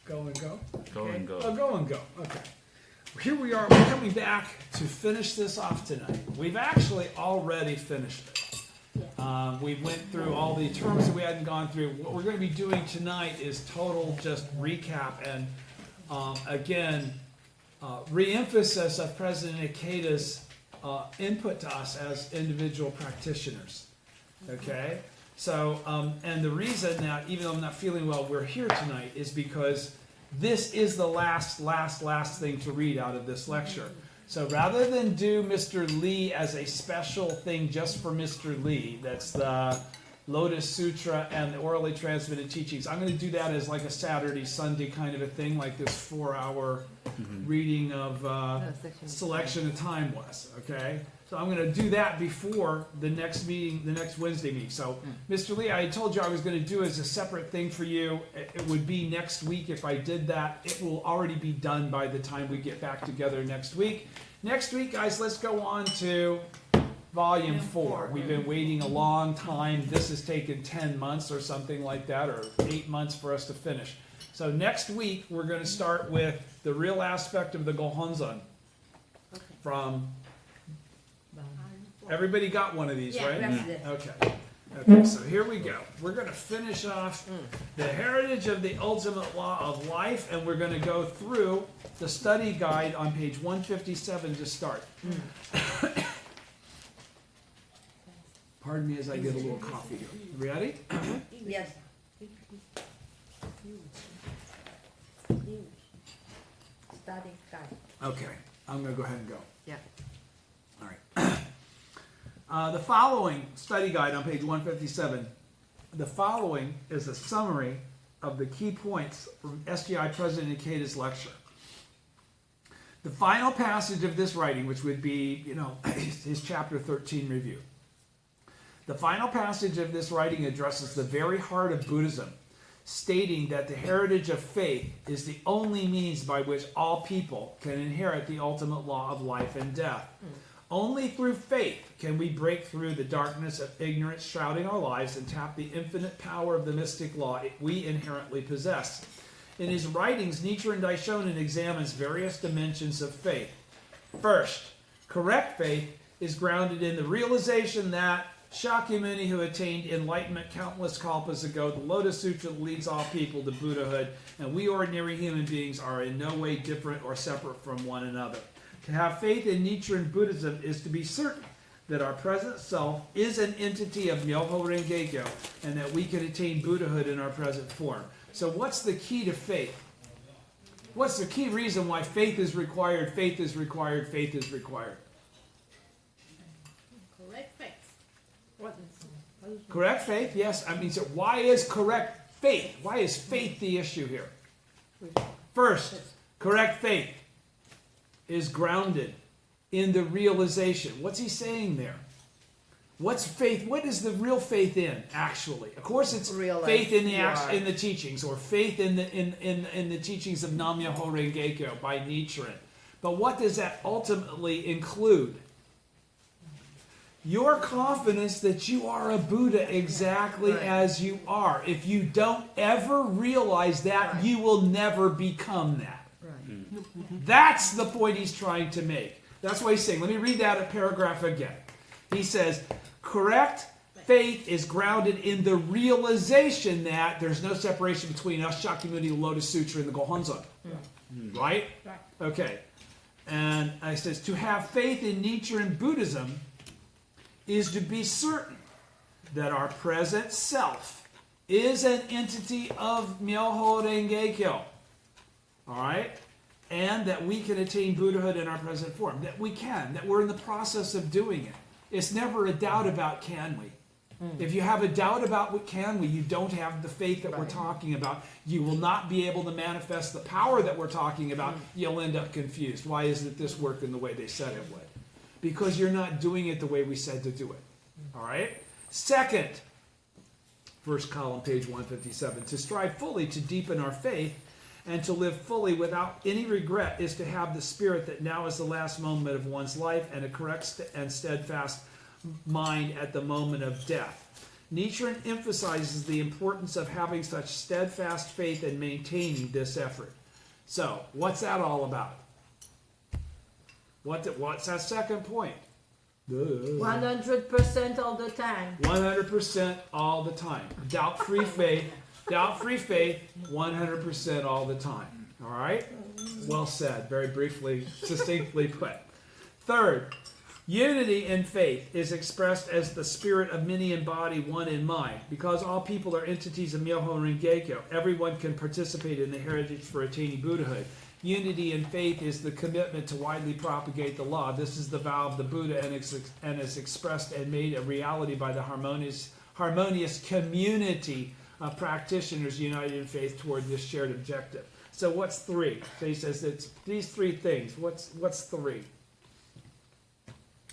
Go and go? Go and go. Oh, go and go. Okay. Here we are. We're coming back to finish this off tonight. We've actually already finished it. We went through all the terms that we hadn't gone through. What we're going to be doing tonight is total just recap and, again, re-emphasis of President Ikeda's input to us as individual practitioners. Okay? So, and the reason that, even though I'm not feeling well, we're here tonight is because this is the last thing to read out of this lecture. So rather than do Mr. Lee as a special thing just for Mr. Lee, that's the Lotus Sutra and the orally transmitted teachings, I'm going to do that as like a Saturday, Sunday kind of a thing, like this 4-hour reading of Selection of Timeless, okay? So I'm going to do that before the next meeting, the next Wednesday meeting. So, Mr. Lee, I told you I was going to do as a separate thing for you. It would be next week if I did that. It will already be done by the time we get back together next week. Next week, guys, let's go on to Volume 4. We've been waiting a long time. This has taken 10 months or something like that, or 8 months for us to finish. So next week, we're going to start with the real aspect of the Gohonzon from... Everybody got one of these, right? Okay. Okay, so here we go. We're going to finish off the heritage of the ultimate law of life, and we're going to go through the study guide on page 157 to start. Pardon me as I get a little coffee here. Ready? Yes. Study guide. Okay, I'm going to go ahead and go. Yeah. All right. The following study guide on page 157, the following is a summary of the key points from SGI President Ikeda's lecture. The final passage of this writing, which would be, his chapter 13 review. The final passage of this writing addresses the very heart of Buddhism, stating that the heritage of faith is the only means by which all people can inherit the ultimate law of life and death. Only through faith can we break through the darkness of ignorance shrouding our lives and tap the infinite power of the mystic law we inherently possess. In his writings, Nichiren Daishonin examines various dimensions of faith. First, correct faith is grounded in the realization that Shakyamuni, who attained enlightenment countless kalpas ago, the Lotus Sutra leads all people to Buddhahood, and we ordinary human beings are in no way different or separate from one another. To have faith in Nichiren Buddhism is to be certain that our present self is an entity of Myoho Renge-kyo and that we can attain Buddhahood in our present form. So what's the key to faith? What's the key reason why faith is required, faith is required, faith is required? Correct facts. Correct faith, yes. So why is correct faith? Why is faith the issue here? First, correct faith is grounded in the realization. What's he saying there? What's faith? What is the real faith in, actually? Of course, it's faith in the teachings, or faith in the teachings of Nam-myoho Renge-kyo by Nichiren. But what does that ultimately include? Your confidence that you are a Buddha exactly as you are. If you don't ever realize that, you will never become that. That's the point he's trying to make. That's why he's saying, let me read that paragraph again. He says, correct faith is grounded in the realization that there's no separation between us, Shakyamuni, the Lotus Sutra, and the Gohonzon. Right? Okay. And he says, to have faith in Nichiren Buddhism is to be certain that our present self is an entity of Myoho Renge-kyo. All right? And that we can attain Buddhahood in our present form. That we can. That we're in the process of doing it. It's never a doubt about can we. If you have a doubt about what can we, you don't have the faith that we're talking about. You will not be able to manifest the power that we're talking about. You'll end up confused. Why isn't this working the way they said it would? Because you're not doing it the way we said to do it. All right? Second, first column, page 157. To strive fully to deepen our faith and to live fully without any regret is to have the spirit that now is the last moment of one's life and a correct and steadfast mind at the moment of death. Nichiren emphasizes the importance of having such steadfast faith and maintaining this effort. So, what's that all about? What's that second point? 100% all the time. 100% all the time. Doubt-free faith, 100% all the time. All right? Well said. Very briefly, succinctly put. Third, unity in faith is expressed as the spirit of many in body, one in mind. Because all people are entities of Myoho Renge-kyo, everyone can participate in the heritage for attaining Buddhahood. Unity in faith is the commitment to widely propagate the law. This is the vow of the Buddha and is expressed and made a reality by the harmonious community of practitioners united in faith toward this shared objective. So what's three? So he says it's these three things. What's three?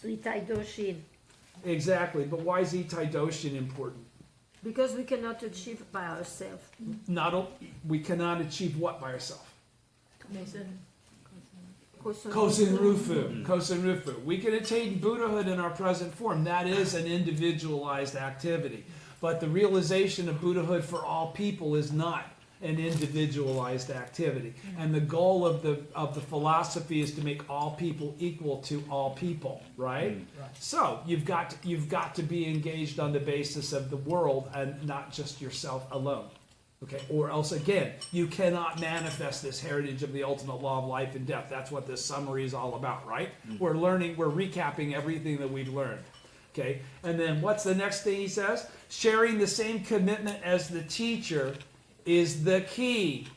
Itai Doshin. Exactly, but why is Itai Doshin important? Because we cannot achieve by ourselves. We cannot achieve what by ourselves? Kosen Rufu. We can attain Buddhahood in our present form. That is an individualized activity. But the realization of Buddhahood for all people is not an individualized activity. And the goal of the philosophy is to make all people equal to all people, right? So you've got to be engaged on the basis of the world and not just yourself alone. Okay, or else again, you cannot manifest this heritage of the ultimate law of life and death. That's what this summary is all about, right? We're recapping everything that we've learned. Okay, and then what's the next thing he says? Sharing the same commitment as the teacher is the key.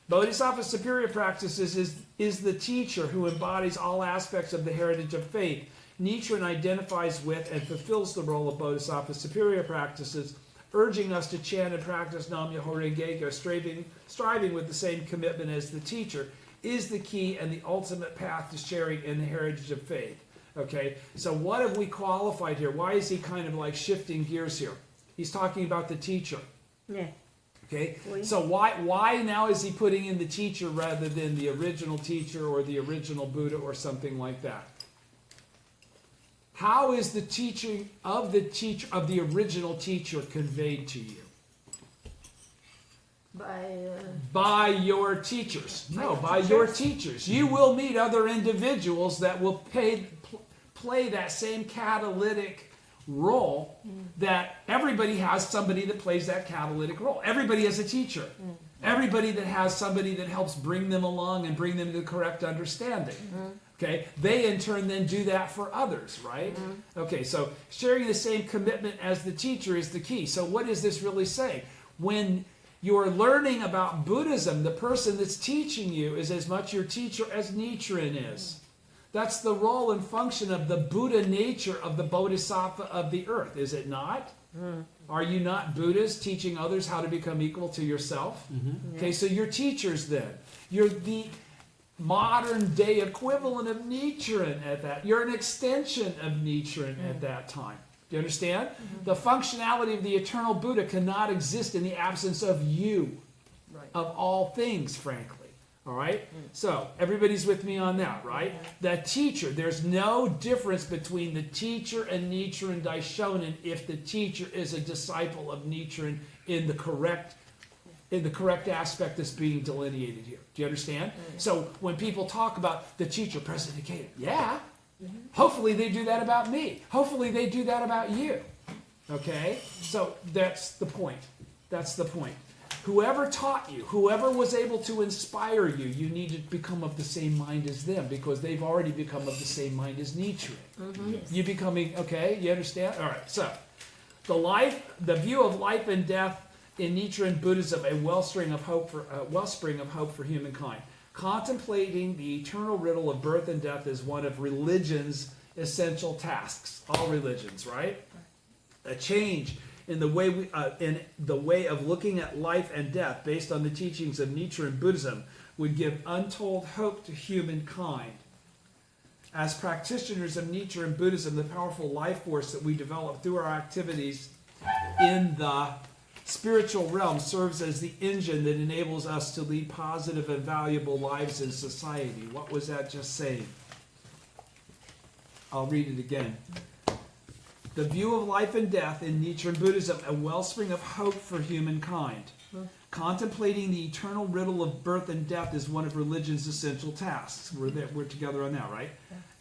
Bodhisattva Superior Practices is the teacher who embodies all aspects of the heritage of faith. Nichiren identifies with and fulfills the role of Bodhisattva Superior Practices, urging us to chant and practice Nam-myoho Renge-kyo, striving with the same commitment as the teacher, is the key and the ultimate path to sharing in the heritage of faith. Okay, so what have we qualified here? Why is he kind of like shifting gears here? He's talking about the teacher. Yeah. Okay, so why now is he putting in the teacher rather than the original teacher or the original Buddha or something like that? How is the teaching of the original teacher conveyed to you? By your teachers. No, by your teachers. You will meet other individuals that will play that same catalytic role that everybody has somebody that plays that catalytic role. Everybody has a teacher. Everybody that has somebody that helps bring them along and bring them to the correct understanding. Okay, they in turn then do that for others, right? Okay, so sharing the same commitment as the teacher is the key. So what is this really saying? When you're learning about Buddhism, the person that's teaching you is as much your teacher as Nichiren is. That's the role and function of the Buddha nature of the Bodhisattva of the earth, is it not? Are you not Buddhas teaching others how to become equal to yourself? Okay, so you're teachers then. You're the modern day equivalent of Nichiren at that. You're an extension of Nichiren at that time. Do you understand? The functionality of the eternal Buddha cannot exist in the absence of you, of all things, frankly. All right? So, everybody's with me on that, right? The teacher, there's no difference between the teacher and Nichiren Daishonin if the teacher is a disciple of Nichiren in the correct aspect that's being delineated here. Do you understand? So when people talk about the teacher, President Ikeda, hopefully they do that about me. Hopefully they do that about you. Okay? So that's the point. That's the point. Whoever taught you, whoever was able to inspire you, you need to become of the same mind as them because they've already become of the same mind as Nichiren. Yes. You becoming, okay, you understand? All right, so the view of life and death in Nichiren Buddhism, a wellspring of hope for humankind. Contemplating the eternal riddle of birth and death is one of religion's essential tasks. All religions, right? A change in the way of looking at life and death based on the teachings of Nichiren Buddhism would give untold hope to humankind. As practitioners of Nichiren Buddhism, the powerful life force that we develop through our activities in the spiritual realm serves as the engine that enables us to lead positive and valuable lives in society. What was that just saying? I'll read it again. The view of life and death in Nichiren Buddhism, a wellspring of hope for humankind. Contemplating the eternal riddle of birth and death is one of religion's essential tasks. We're together on that, right?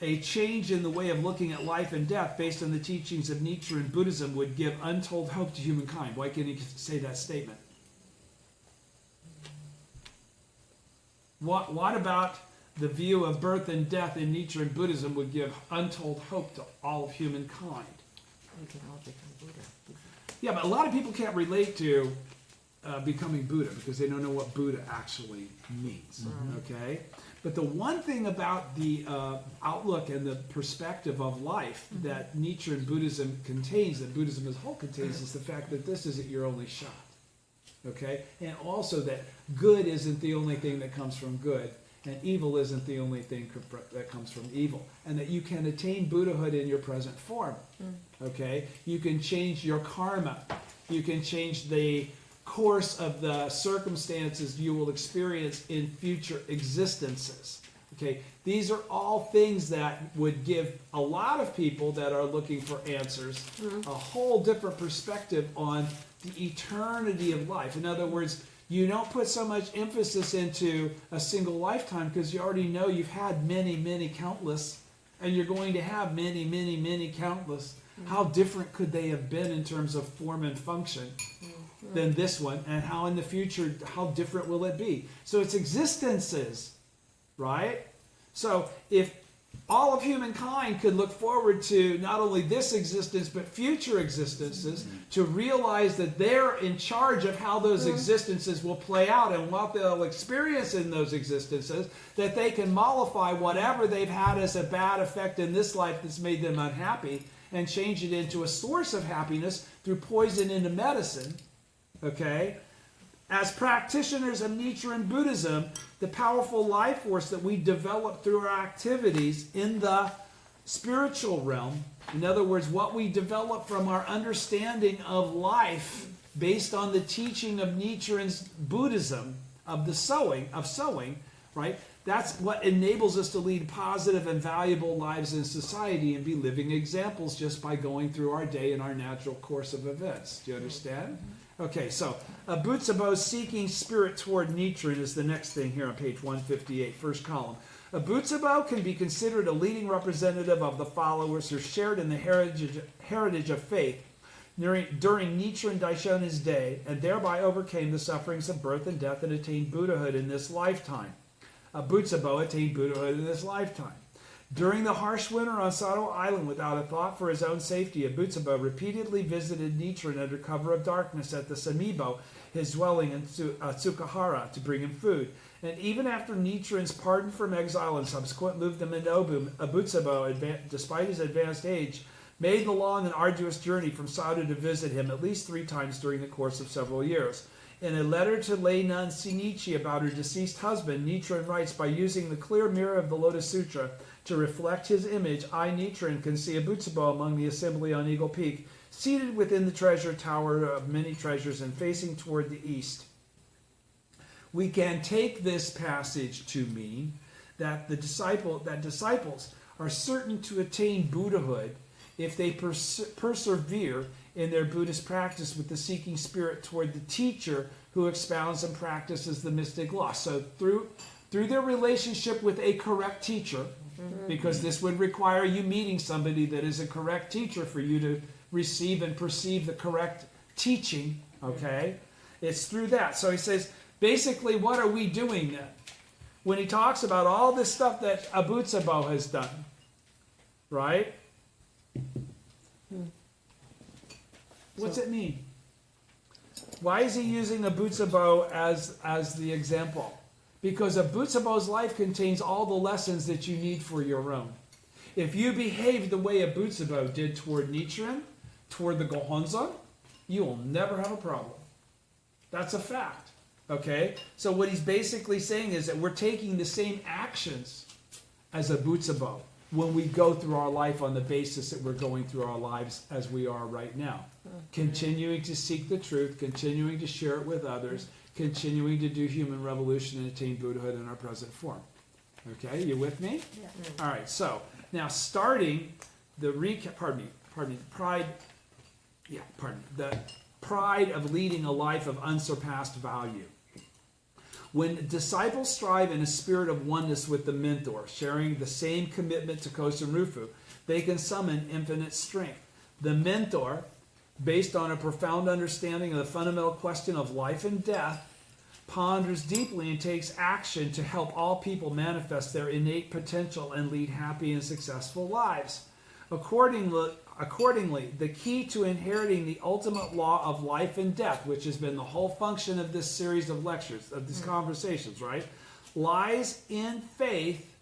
A change in the way of looking at life and death based on the teachings of Nichiren Buddhism would give untold hope to humankind. Why can't he say that statement? What about the view of birth and death in Nichiren Buddhism would give untold hope to all of humankind? We can all become Buddha. Yeah, but a lot of people can't relate to becoming Buddha because they don't know what Buddha actually means. Okay? But the one thing about the outlook and the perspective of life that Nichiren Buddhism contains, that Buddhism as a whole contains, is the fact that this isn't your only shot. Okay? And also that good isn't the only thing that comes from good, and evil isn't the only thing that comes from evil. And that you can attain Buddhahood in your present form. Okay? You can change your karma. You can change the course of the circumstances you will experience in future existences. Okay? These are all things that would give a lot of people that are looking for answers a whole different perspective on the eternity of life. In other words, you don't put so much emphasis into a single lifetime because you already know you've had many, many countless, and you're going to have many, many, many countless. How different could they have been in terms of form and function than this one? And how in the future, how different will it be? So it's existences, right? So if all of humankind could look forward to not only this existence but future existences, to realize that they're in charge of how those existences will play out and what they'll experience in those existences, that they can mollify whatever they've had as a bad effect in this life that's made them unhappy and change it into a source of happiness through poison into medicine. Okay? As practitioners of Nichiren Buddhism, the powerful life force that we develop through our activities in the spiritual realm, in other words, what we develop from our understanding of life based on the teaching of Nichiren's Buddhism, of sowing, right? That's what enables us to lead positive and valuable lives in society and be living examples just by going through our day in our natural course of events. Do you understand? Okay, so a Butsubo seeking spirit toward Nichiren is the next thing here on page 158, first column. A Butsubo can be considered a leading representative of the followers who shared in the heritage of faith during Nichiren Daishonin's day and thereby overcame the sufferings of birth and death and attained Buddhahood in this lifetime. A Butsubo attained Buddhahood in this lifetime. During the harsh winter on Sado Island, without a thought for his own safety, a Butsubo repeatedly visited Nichiren under cover of darkness at the Samibo, his dwelling in Tsukahara, to bring him food. And even after Nichiren's pardon from exile and subsequent move to Minobu, a Butsubo, despite his advanced age, made the long and arduous journey from Sado to visit him at least 3 times during the course of several years. In a letter to lay nun Shinichi about her deceased husband, Nichiren writes, by using the clear mirror of the Lotus Sutra to reflect his image, I, Nichiren, can see a Butsubo among the assembly on Eagle Peak, seated within the treasure tower of many treasures and facing toward the east. We can take this passage to mean that disciples are certain to attain Buddhahood if they persevere in their Buddhist practice with the seeking spirit toward the teacher who expounds and practices the mystic law. So through their relationship with a correct teacher, because this would require you meeting somebody that is a correct teacher for you to receive and perceive the correct teaching, okay? It's through that. So he says, basically, what are we doing then? When he talks about all this stuff that a Butsubo has done, right? What's it mean? Why is he using a Butsubo as the example? Because a Butsubo's life contains all the lessons that you need for your own. If you behave the way a Butsubo did toward Nichiren, toward the Gohonzon, you will never have a problem. That's a fact. Okay? So what he's basically saying is that we're taking the same actions as a Butsubo when we go through our life on the basis that we're going through our lives as we are right now. Continuing to seek the truth, continuing to share it with others, continuing to do human revolution and attain Buddhahood in our present form. Okay, you with me? Yeah. All right, so now starting the recap, the pride of leading a life of unsurpassed value. When disciples strive in a spirit of oneness with the mentor, sharing the same commitment to Kosen Rufu, they can summon infinite strength. The mentor, based on a profound understanding of the fundamental question of life and death, ponders deeply and takes action to help all people manifest their innate potential and lead happy and successful lives. Accordingly, the key to inheriting the ultimate law of life and death, which has been the whole function of this series of lectures, of these conversations, right, lies in faith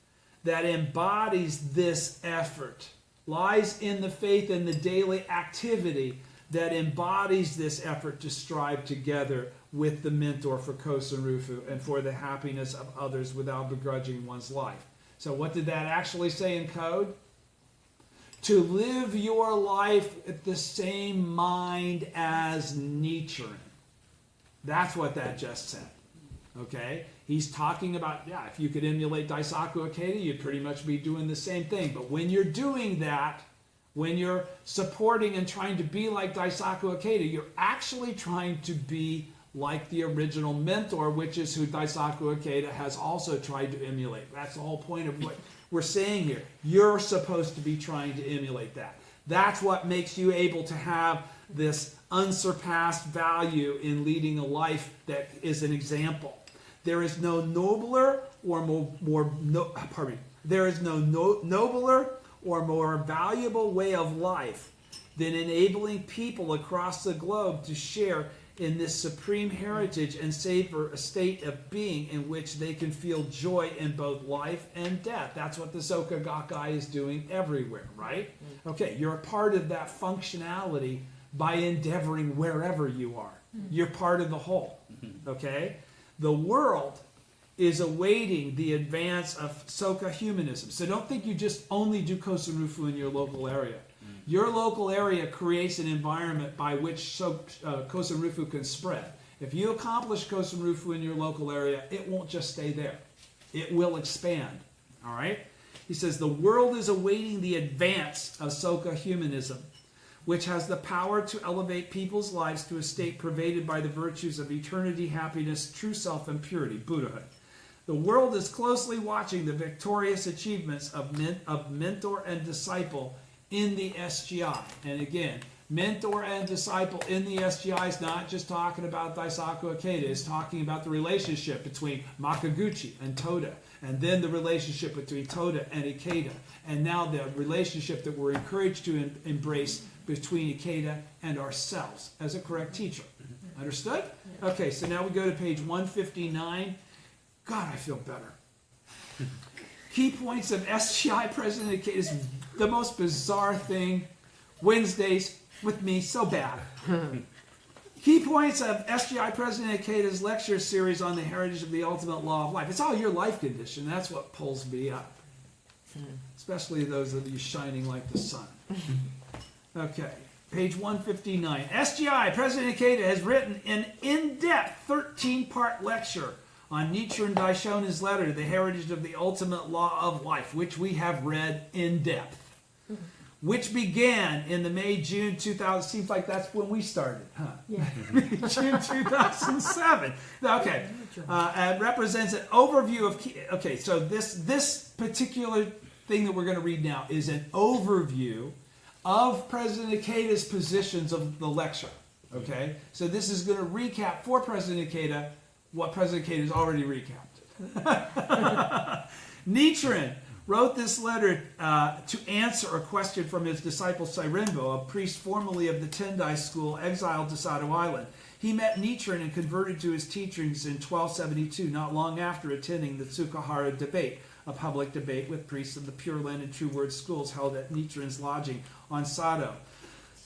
that embodies this effort, lies in the faith in the daily activity that embodies this effort to strive together with the mentor for Kosen Rufu and for the happiness of others without begrudging one's life. So what did that actually say in code? To live your life at the same mind as Nichiren. That's what that just said. Okay? He's talking about, if you could emulate Daisaku Ikeda, you'd pretty much be doing the same thing. But when you're doing that, when you're supporting and trying to be like Daisaku Ikeda, you're actually trying to be like the original mentor, which is who Daisaku Ikeda has also tried to emulate. That's the whole point of what we're saying here. You're supposed to be trying to emulate that. That's what makes you able to have this unsurpassed value in leading a life that is an example. There is no nobler or nobler or more valuable way of life than enabling people across the globe to share in this supreme heritage and savor a state of being in which they can feel joy in both life and death. That's what the Soka Gakkai is doing everywhere, right? Okay, you're a part of that functionality by endeavoring wherever you are. You're part of the whole, okay? The world is awaiting the advance of Soka humanism. So don't think you just only do Kosen Rufu in your local area. Your local area creates an environment by which Kosen Rufu can spread. If you accomplish Kosen Rufu in your local area, it won't just stay there. It will expand. All right? He says, the world is awaiting the advance of Soka humanism, which has the power to elevate people's lives to a state pervaded by the virtues of eternity, happiness, true self, and purity, Buddhahood. The world is closely watching the victorious achievements of mentor and disciple in the SGI. And again, mentor and disciple in the SGI is not just talking about Daisaku Ikeda. It's talking about the relationship between Makaguchi and Toda, and then the relationship between Toda and Ikeda, and now the relationship that we're encouraged to embrace between Ikeda and ourselves as a correct teacher. Understood? Okay, so now we go to page 159. God, I feel better. Key points of SGI President Ikeda is the most bizarre thing. Wednesdays with me, so bad. Key points of SGI President Ikeda's lecture series on the heritage of the ultimate law of life. It's all your life condition. That's what pulls me up. Especially those of you shining like the sun. Okay, page 159. SGI President Ikeda has written an in-depth 13-part lecture on Nichiren Daishonin's letter, The Heritage of the Ultimate Law of Life, which we have read in depth, which began in the May-June 2000, seems like that's when we started, huh? Yeah. June 2007. Okay, it represents an overview of, okay, so this particular thing that we're going to read now is an overview of President Ikeda's positions of the lecture, okay? So this is going to recap for President Ikeda what President Ikeda has already recapped. Nichiren wrote this letter to answer a question from his disciple Sairenbo, a priest formerly of the Tendai school, exiled to Sado Island. He met Nichiren and converted to his teachings in 1272, not long after attending the Tsukahara debate, a public debate with priests of the Pure Land and True Word schools held at Nichiren's lodging on Sado.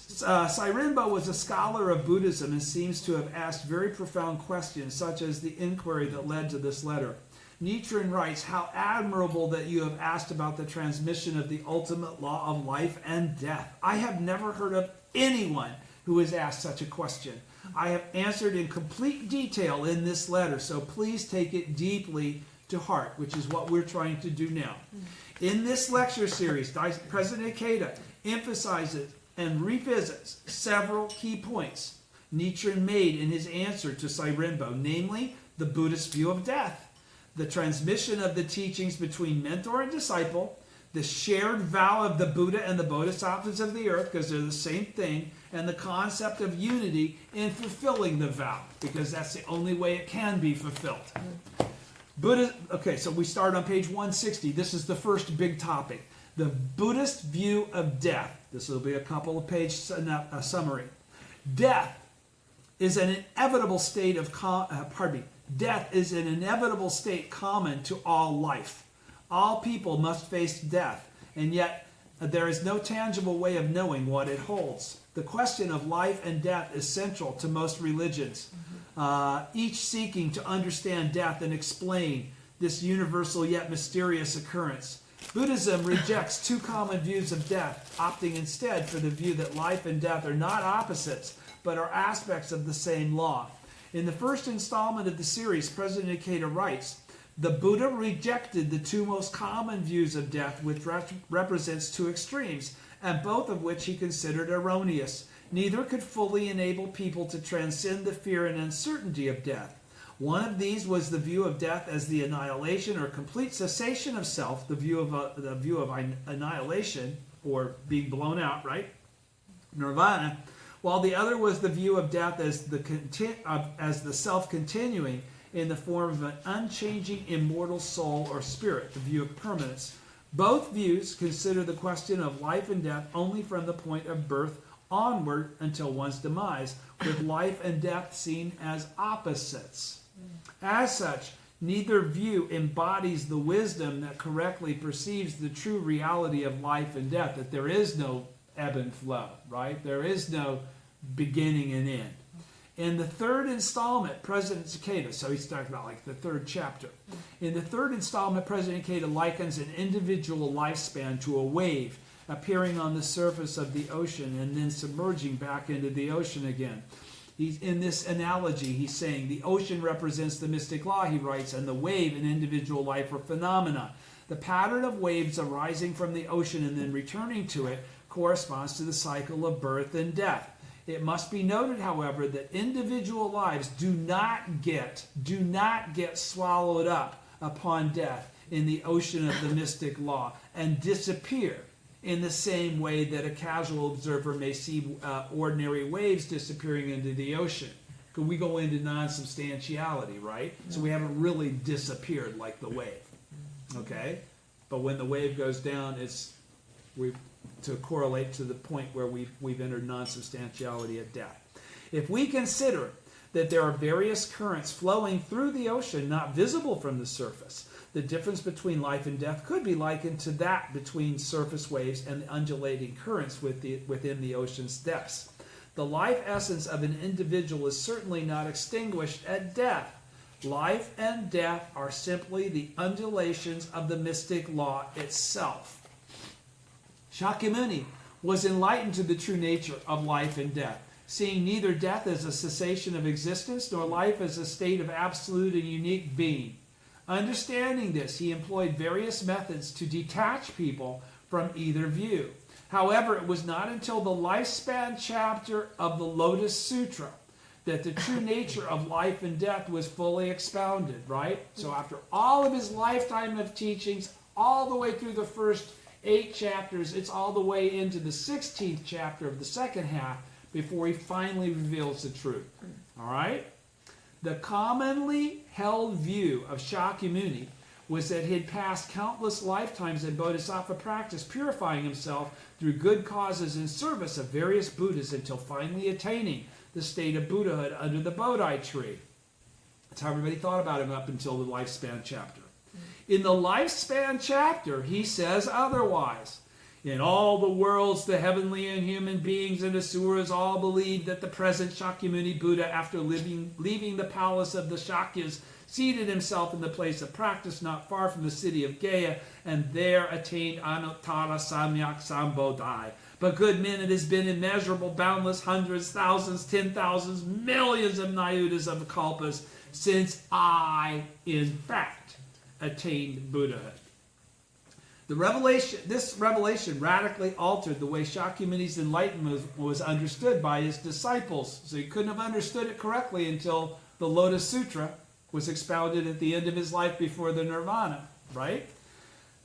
Sairenbo was a scholar of Buddhism and seems to have asked very profound questions, such as the inquiry that led to this letter. Nichiren writes, "How admirable that you have asked about the transmission of the ultimate law of life and death. I have never heard of anyone who has asked such a question. I have answered in complete detail in this letter, so please take it deeply to heart," which is what we're trying to do now. In this lecture series, President Ikeda emphasizes and revisits several key points Nichiren made in his answer to Sairenbo, namely the Buddhist view of death, the transmission of the teachings between mentor and disciple, the shared vow of the Buddha and the Bodhisattvas of the earth, because they're the same thing, and the concept of unity in fulfilling the vow, because that's the only way it can be fulfilled. Buddha, okay, so we start on page 160. This is the first big topic. The Buddhist view of death. This will be a couple of page summary. Death is an inevitable state of Death is an inevitable state common to all life. All people must face death, and yet there is no tangible way of knowing what it holds. The question of life and death is central to most religions, each seeking to understand death and explain this universal yet mysterious occurrence. Buddhism rejects two common views of death, opting instead for the view that life and death are not opposites, but are aspects of the same law. In the first installment of the series, President Ikeda writes, the Buddha rejected the two most common views of death, which represents two extremes, and both of which he considered erroneous. Neither could fully enable people to transcend the fear and uncertainty of death. One of these was the view of death as the annihilation or complete cessation of self, the view of annihilation, or being blown out, right? Nirvana. While the other was the view of death as the self continuing in the form of an unchanging immortal soul or spirit, the view of permanence. Both views consider the question of life and death only from the point of birth onward until one's demise, with life and death seen as opposites. As such, neither view embodies the wisdom that correctly perceives the true reality of life and death, that there is no ebb and flow, right? There is no beginning and end. In the third installment, President Ikeda, so he's talking about like the third chapter. In the third installment, President Ikeda likens an individual lifespan to a wave appearing on the surface of the ocean and then submerging back into the ocean again. He's in this analogy, he's saying the ocean represents the mystic law, he writes, and the wave an individual life or phenomena. The pattern of waves arising from the ocean and then returning to it corresponds to the cycle of birth and death. It must be noted, however, that individual lives do not get swallowed up upon death in the ocean of the mystic law and disappear in the same way that a casual observer may see ordinary waves disappearing into the ocean. Because we go into non-substantiality, right? So we haven't really disappeared like the wave. Okay? But when the wave goes down, to correlate to the point where we've entered non-substantiality at death. If we consider that there are various currents flowing through the ocean not visible from the surface, the difference between life and death could be likened to that between surface waves and the undulating currents within the ocean's depths. The life essence of an individual is certainly not extinguished at death. Life and death are simply the undulations of the mystic law itself. Shakyamuni was enlightened to the true nature of life and death, seeing neither death as a cessation of existence nor life as a state of absolute and unique being. Understanding this, he employed various methods to detach people from either view. However, it was not until the lifespan chapter of the Lotus Sutra that the true nature of life and death was fully expounded, right? So after all of his lifetime of teachings, all the way through the first 8 chapters, it's all the way into the 16th chapter of the second half before he finally reveals the truth. All right? The commonly held view of Shakyamuni was that he had passed countless lifetimes in bodhisattva practice, purifying himself through good causes in service of various Buddhas until finally attaining the state of Buddhahood under the Bodhi tree. That's how everybody thought about him up until the lifespan chapter. In the lifespan chapter, he says otherwise. In all the worlds, the heavenly and human beings and asuras all believe that the present Shakyamuni Buddha, after leaving the palace of the Shakyas, seated himself in the place of practice not far from the city of Gaya, and there attained Anuttara Samyak Sambodhi. But good men, it has been immeasurable, boundless hundreds, thousands, 10,000s, millions of Nayutas of Kalpas since I, in fact, attained Buddhahood. This revelation radically altered the way Shakyamuni's enlightenment was understood by his disciples. So he couldn't have understood it correctly until the Lotus Sutra was expounded at the end of his life before the Nirvana, right?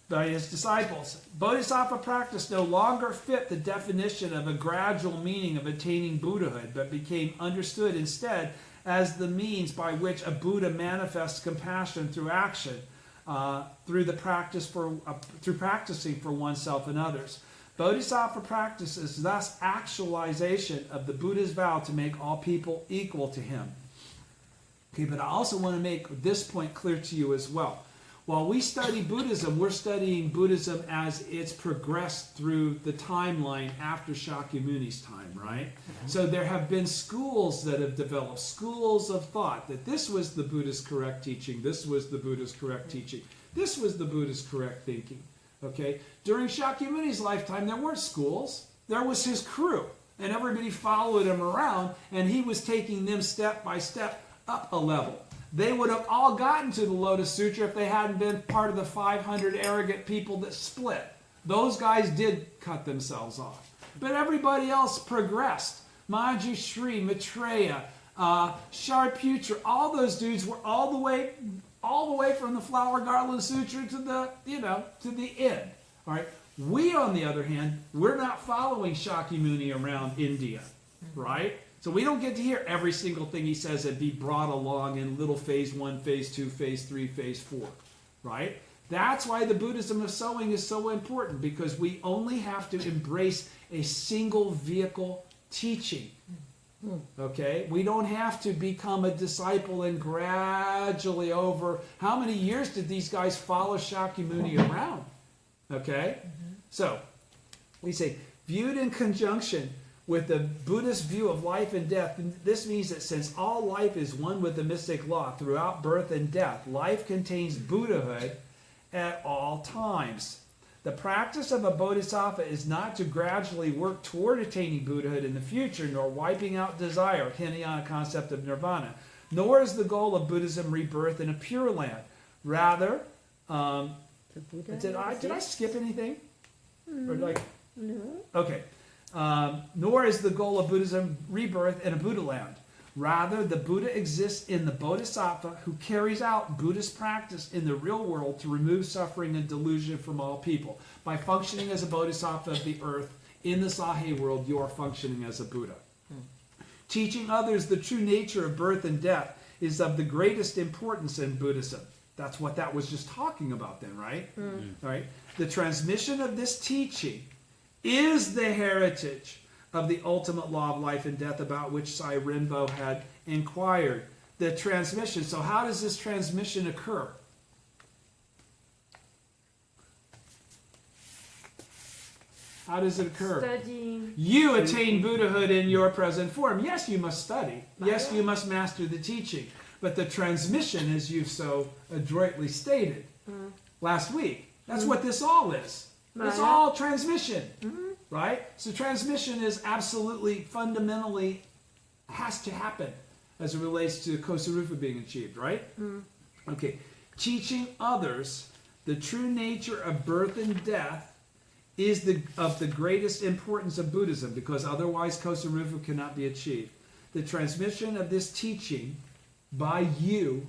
By his disciples. Bodhisattva practice no longer fit the definition of a gradual meaning of attaining Buddhahood, but became understood instead as the means by which a Buddha manifests compassion through action, through practicing for oneself and others. Bodhisattva practice is thus actualization of the Buddha's vow to make all people equal to him. Okay, but I also want to make this point clear to you as well. While we study Buddhism, we're studying Buddhism as it's progressed through the timeline after Shakyamuni's time, right? So there have been schools that have developed, schools of thought, that this was the Buddha's correct teaching, this was the Buddha's correct teaching, this was the Buddha's correct thinking, okay? During Shakyamuni's lifetime, there weren't schools. There was his crew, and everybody followed him around, and he was taking them step by step up a level. They would have all gotten to the Lotus Sutra if they hadn't been part of the 500 arrogant people that split. Those guys did cut themselves off. But everybody else progressed. Manjushri, Maitreya, Shariputra, all those dudes were all the way from the Flower Garland Sutra to the end. All right. We, on the other hand, we're not following Shakyamuni around India, right? So we don't get to hear every single thing he says and be brought along in little phase 1, phase 2, phase 3, phase 4, right? That's why the Buddhism of sowing is so important, because we only have to embrace a single vehicle teaching, okay? We don't have to become a disciple and gradually over. How many years did these guys follow Shakyamuni around, okay? So we say, viewed in conjunction with the Buddhist view of life and death, this means that since all life is one with the mystic law throughout birth and death, life contains Buddhahood at all times. The practice of a bodhisattva is not to gradually work toward attaining Buddhahood in the future, nor wiping out desire, Hinayana concept of nirvana, nor is the goal of Buddhism rebirth in a pure land. Rather, did I skip anything? Or No. Okay. Nor is the goal of Buddhism rebirth in a Buddha land. Rather, the Buddha exists in the bodhisattva who carries out Buddhist practice in the real world to remove suffering and delusion from all people. By functioning as a bodhisattva of the earth in the Sahe world, you are functioning as a Buddha. Teaching others the true nature of birth and death is of the greatest importance in Buddhism. That's what that was just talking about then, right? All right. The transmission of this teaching is the heritage of the ultimate law of life and death about which Sai Rinpo had inquired. The transmission. So how does this transmission occur? How does it occur? Studying. You attain Buddhahood in your present form. Yes, you must study. Yes, you must master the teaching. But the transmission, as you've so adroitly stated last week, that's what this all is. It's all transmission, right? So transmission is absolutely, fundamentally, has to happen as it relates to Kosarupa being achieved, right? Okay. Teaching others the true nature of birth and death is of the greatest importance of Buddhism, because otherwise Kosarupa cannot be achieved. The transmission of this teaching by you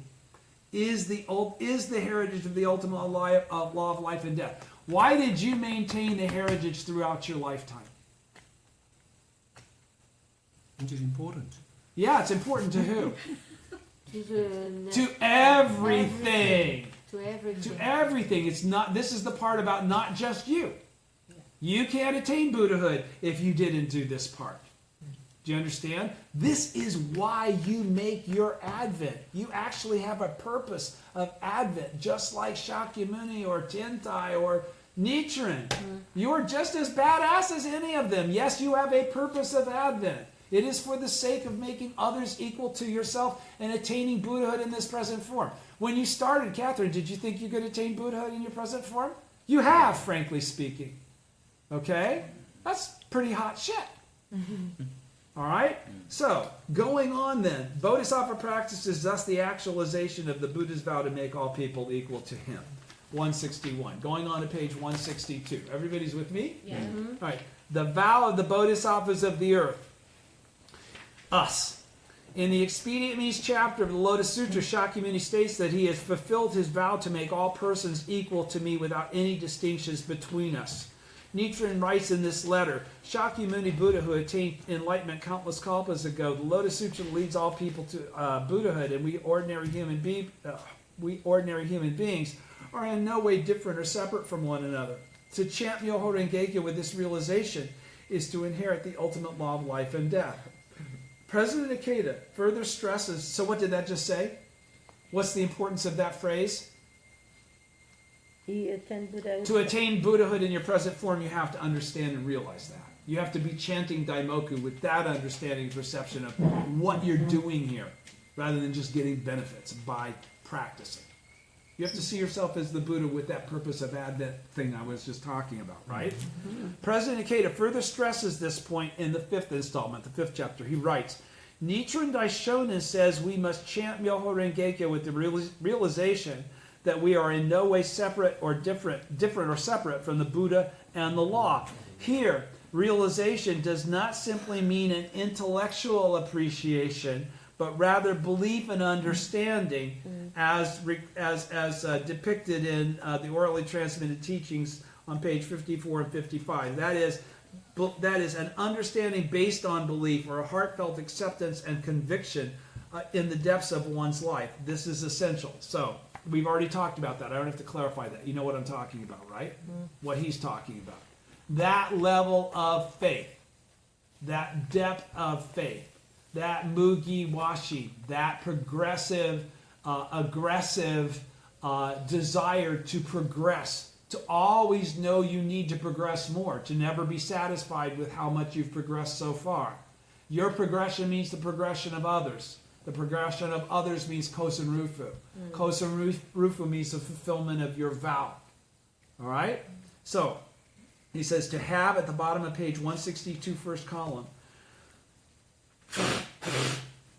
is the heritage of the ultimate law of life and death. Why did you maintain the heritage throughout your lifetime? It is important. Yeah, it's important to who? To everything. To everything. To everything. It's not. This is the part about not just you. You can't attain Buddhahood if you didn't do this part. Do you understand? This is why you make your Advent. You actually have a purpose of Advent, just like Shakyamuni or Tentai or Nichiren. You're just as badass as any of them. Yes, you have a purpose of Advent. It is for the sake of making others equal to yourself and attaining Buddhahood in this present form. When you started, Catherine, did you think you could attain Buddhahood in your present form? You have, frankly speaking. Okay? That's pretty hot shit. All right? So, going on then, Bodhisattva practice is thus the actualization of the Buddha's vow to make all people equal to him. 161. Going on to page 162. Everybody's with me? Yeah. All right. The vow of the Bodhisattvas of the earth. Us. In the Expedient Means chapter of the Lotus Sutra, Shakyamuni states that he has fulfilled his vow to make all persons equal to me without any distinctions between us. Nichiren writes in this letter, Shakyamuni Buddha, who attained enlightenment countless kalpas ago, the Lotus Sutra leads all people to Buddhahood, and we ordinary human beings are in no way different or separate from one another. To chant Myoho Renge-kyo with this realization is to inherit the ultimate law of life and death. President Ikeda further stresses, so what did that just say? What's the importance of that phrase? To attain Buddhahood in your present form, you have to understand and realize that. You have to be chanting Daimoku with that understanding and perception of what you're doing here, rather than just getting benefits by practicing. You have to see yourself as the Buddha with that purpose of Advent thing I was just talking about, right? President Ikeda further stresses this point in the 5th installment, the 5th chapter. He writes, Nichiren Daishonin says we must chant Myoho Renge-kyo with the realization that we are in no way separate or different or separate from the Buddha and the law. Here, realization does not simply mean an intellectual appreciation, but rather belief and understanding as depicted in the orally transmitted teachings on page 54 and 55. That is an understanding based on belief or a heartfelt acceptance and conviction in the depths of one's life. This is essential. So, we've already talked about that. I don't have to clarify that. You know what I'm talking about, right? What he's talking about. That level of faith, that depth of faith, that mugi washi, that progressive, aggressive desire to progress, to always know you need to progress more, to never be satisfied with how much you've progressed so far. Your progression means the progression of others. The progression of others means Kosen Rufu. Kosen Rufu means the fulfillment of your vow. All right? So, he says to have at the bottom of page 162, first column.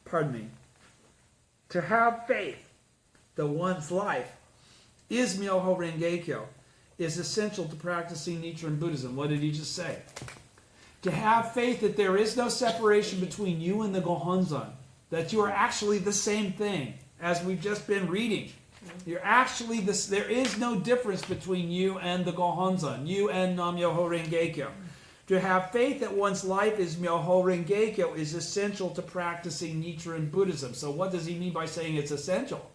Pardon me. To have faith that one's life is Myoho Renge-kyo is essential to practicing Nichiren Buddhism. What did he just say? To have faith that there is no separation between you and the Gohonzon. That you are actually the same thing, as we've just been reading. You're actually this. There is no difference between you and the Gohonzon, you and Nam-myoho Renge-kyo. To have faith that one's life is Myoho Renge-kyo is essential to practicing Nichiren Buddhism. So what does he mean by saying it's essential?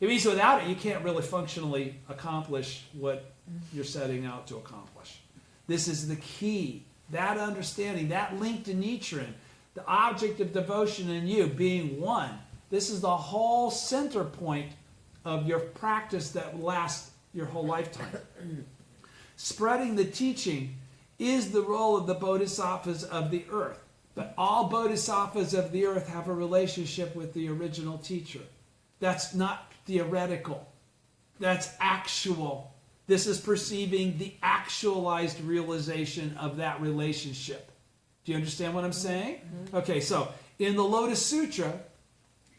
It means without it, you can't really functionally accomplish what you're setting out to accomplish. This is the key. That understanding, that link to Nichiren, the object of devotion in you being one. This is the whole center point of your practice that lasts your whole lifetime. Spreading the teaching is the role of the bodhisattvas of the earth. But all bodhisattvas of the earth have a relationship with the original teacher. That's not theoretical. That's actual. This is perceiving the actualized realization of that relationship. Do you understand what I'm saying? Okay, so in the Lotus Sutra,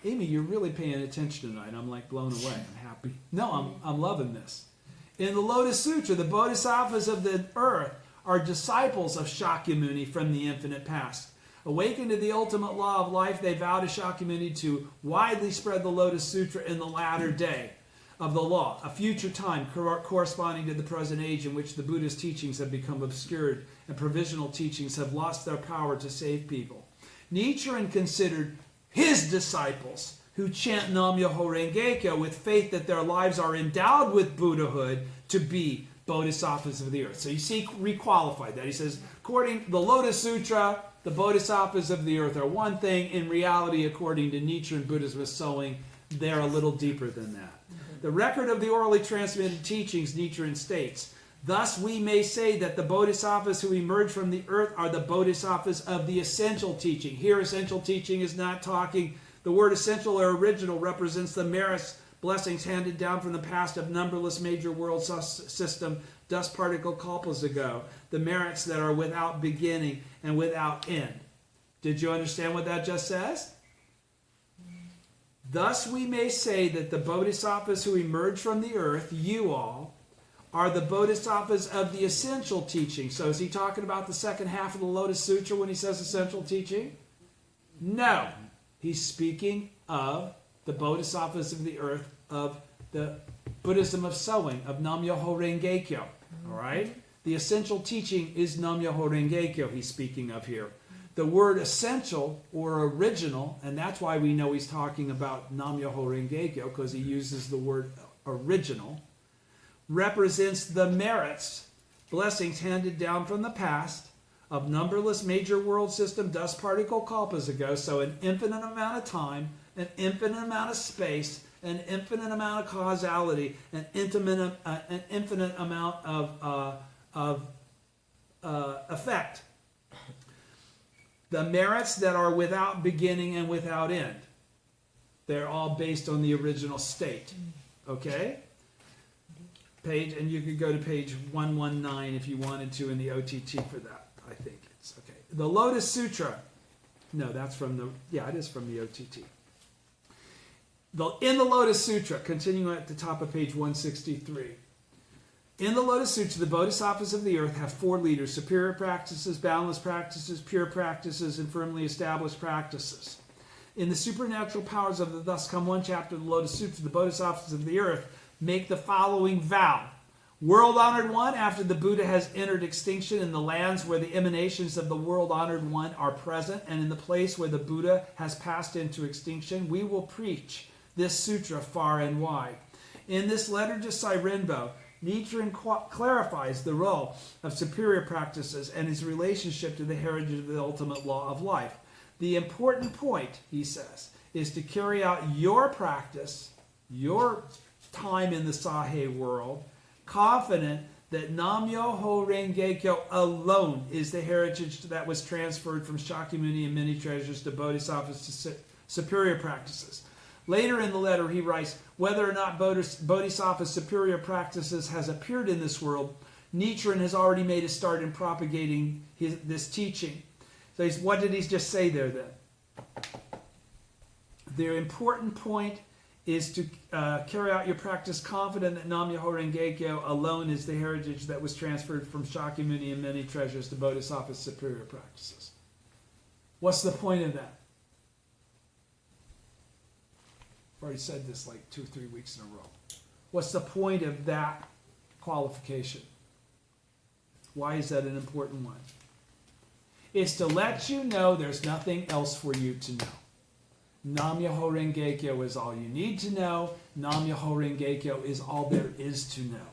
Amy, you're really paying attention tonight. I'm like blown away. I'm happy. No, I'm loving this. In the Lotus Sutra, the bodhisattvas of the earth are disciples of Shakyamuni from the infinite past. Awakened to the ultimate law of life, they vow to Shakyamuni to widely spread the Lotus Sutra in the latter day of the law, a future time corresponding to the present age in which the Buddha's teachings have become obscured and provisional teachings have lost their power to save people. Nichiren considered his disciples who chant Nam-myoho Renge-kyo with faith that their lives are endowed with Buddhahood to be bodhisattvas of the earth. So you see, requalified that. He says, according to the Lotus Sutra, the bodhisattvas of the earth are one thing. In reality, according to Nichiren Buddhism is sowing, they're a little deeper than that. The record of the orally transmitted teachings, Nichiren states, thus we may say that the bodhisattvas who emerge from the earth are the bodhisattvas of the essential teaching. Here, essential teaching is not talking, the word essential or original represents the merits, blessings handed down from the past of numberless major world system, dust particle kalpas ago, the merits that are without beginning and without end. Did you understand what that just says? Thus we may say that the bodhisattvas who emerge from the earth, you all, are the bodhisattvas of the essential teaching. So is he talking about the second half of the Lotus Sutra when he says essential teaching? No. He's speaking of the bodhisattvas of the earth of the Buddhism of sowing, of Nam-myoho Renge-kyo. All right? The essential teaching is Nam-myoho Renge-kyo he's speaking of here. The word essential or original, and that's why we know he's talking about Nam-myoho Renge-kyo, because he uses the word original, represents the merits, blessings handed down from the past of numberless major world system dust particle kalpas ago, so an infinite amount of time, an infinite amount of space, an infinite amount of causality, an infinite amount of effect. The merits that are without beginning and without end. They're all based on the original state. Okay? Page, and you could go to page 119 if you wanted to in the OTT for that. I think it's okay. The Lotus Sutra. No, that's from the, yeah, it is from the OTT. In the Lotus Sutra, continuing at the top of page 163. In the Lotus Sutra, the bodhisattvas of the earth have 4 leaders: superior practices, boundless practices, pure practices, and firmly established practices. In the supernatural powers of the Thus Come One chapter of the Lotus Sutra, the bodhisattvas of the earth make the following vow. World-honored one, after the Buddha has entered extinction in the lands where the emanations of the world-honored one are present, and in the place where the Buddha has passed into extinction, we will preach this sutra far and wide. In this letter to Sairenbo, Nichiren clarifies the role of superior practices and his relationship to the heritage of the ultimate law of life. The important point, he says, is to carry out your practice, your time in the Sahe world, confident that Nam-myoho Renge-kyo alone is the heritage that was transferred from Shakyamuni and many treasures to bodhisattvas to superior practices. Later in the letter he writes, whether or not bodhisattva's superior practices has appeared in this world, Nichiren has already made a start in propagating this teaching. So what did he just say there then? The important point is to carry out your practice confident that Nam-myoho Renge-kyo alone is the heritage that was transferred from Shakyamuni and many treasures to bodhisattva's superior practices. What's the point of that? I've already said this like 2 or 3 weeks in a row. What's the point of that qualification? Why is that an important one? It's to let you know there's nothing else for you to know. Nam-myoho Renge-kyo is all you need to know. Nam-myoho Renge-kyo is all there is to know.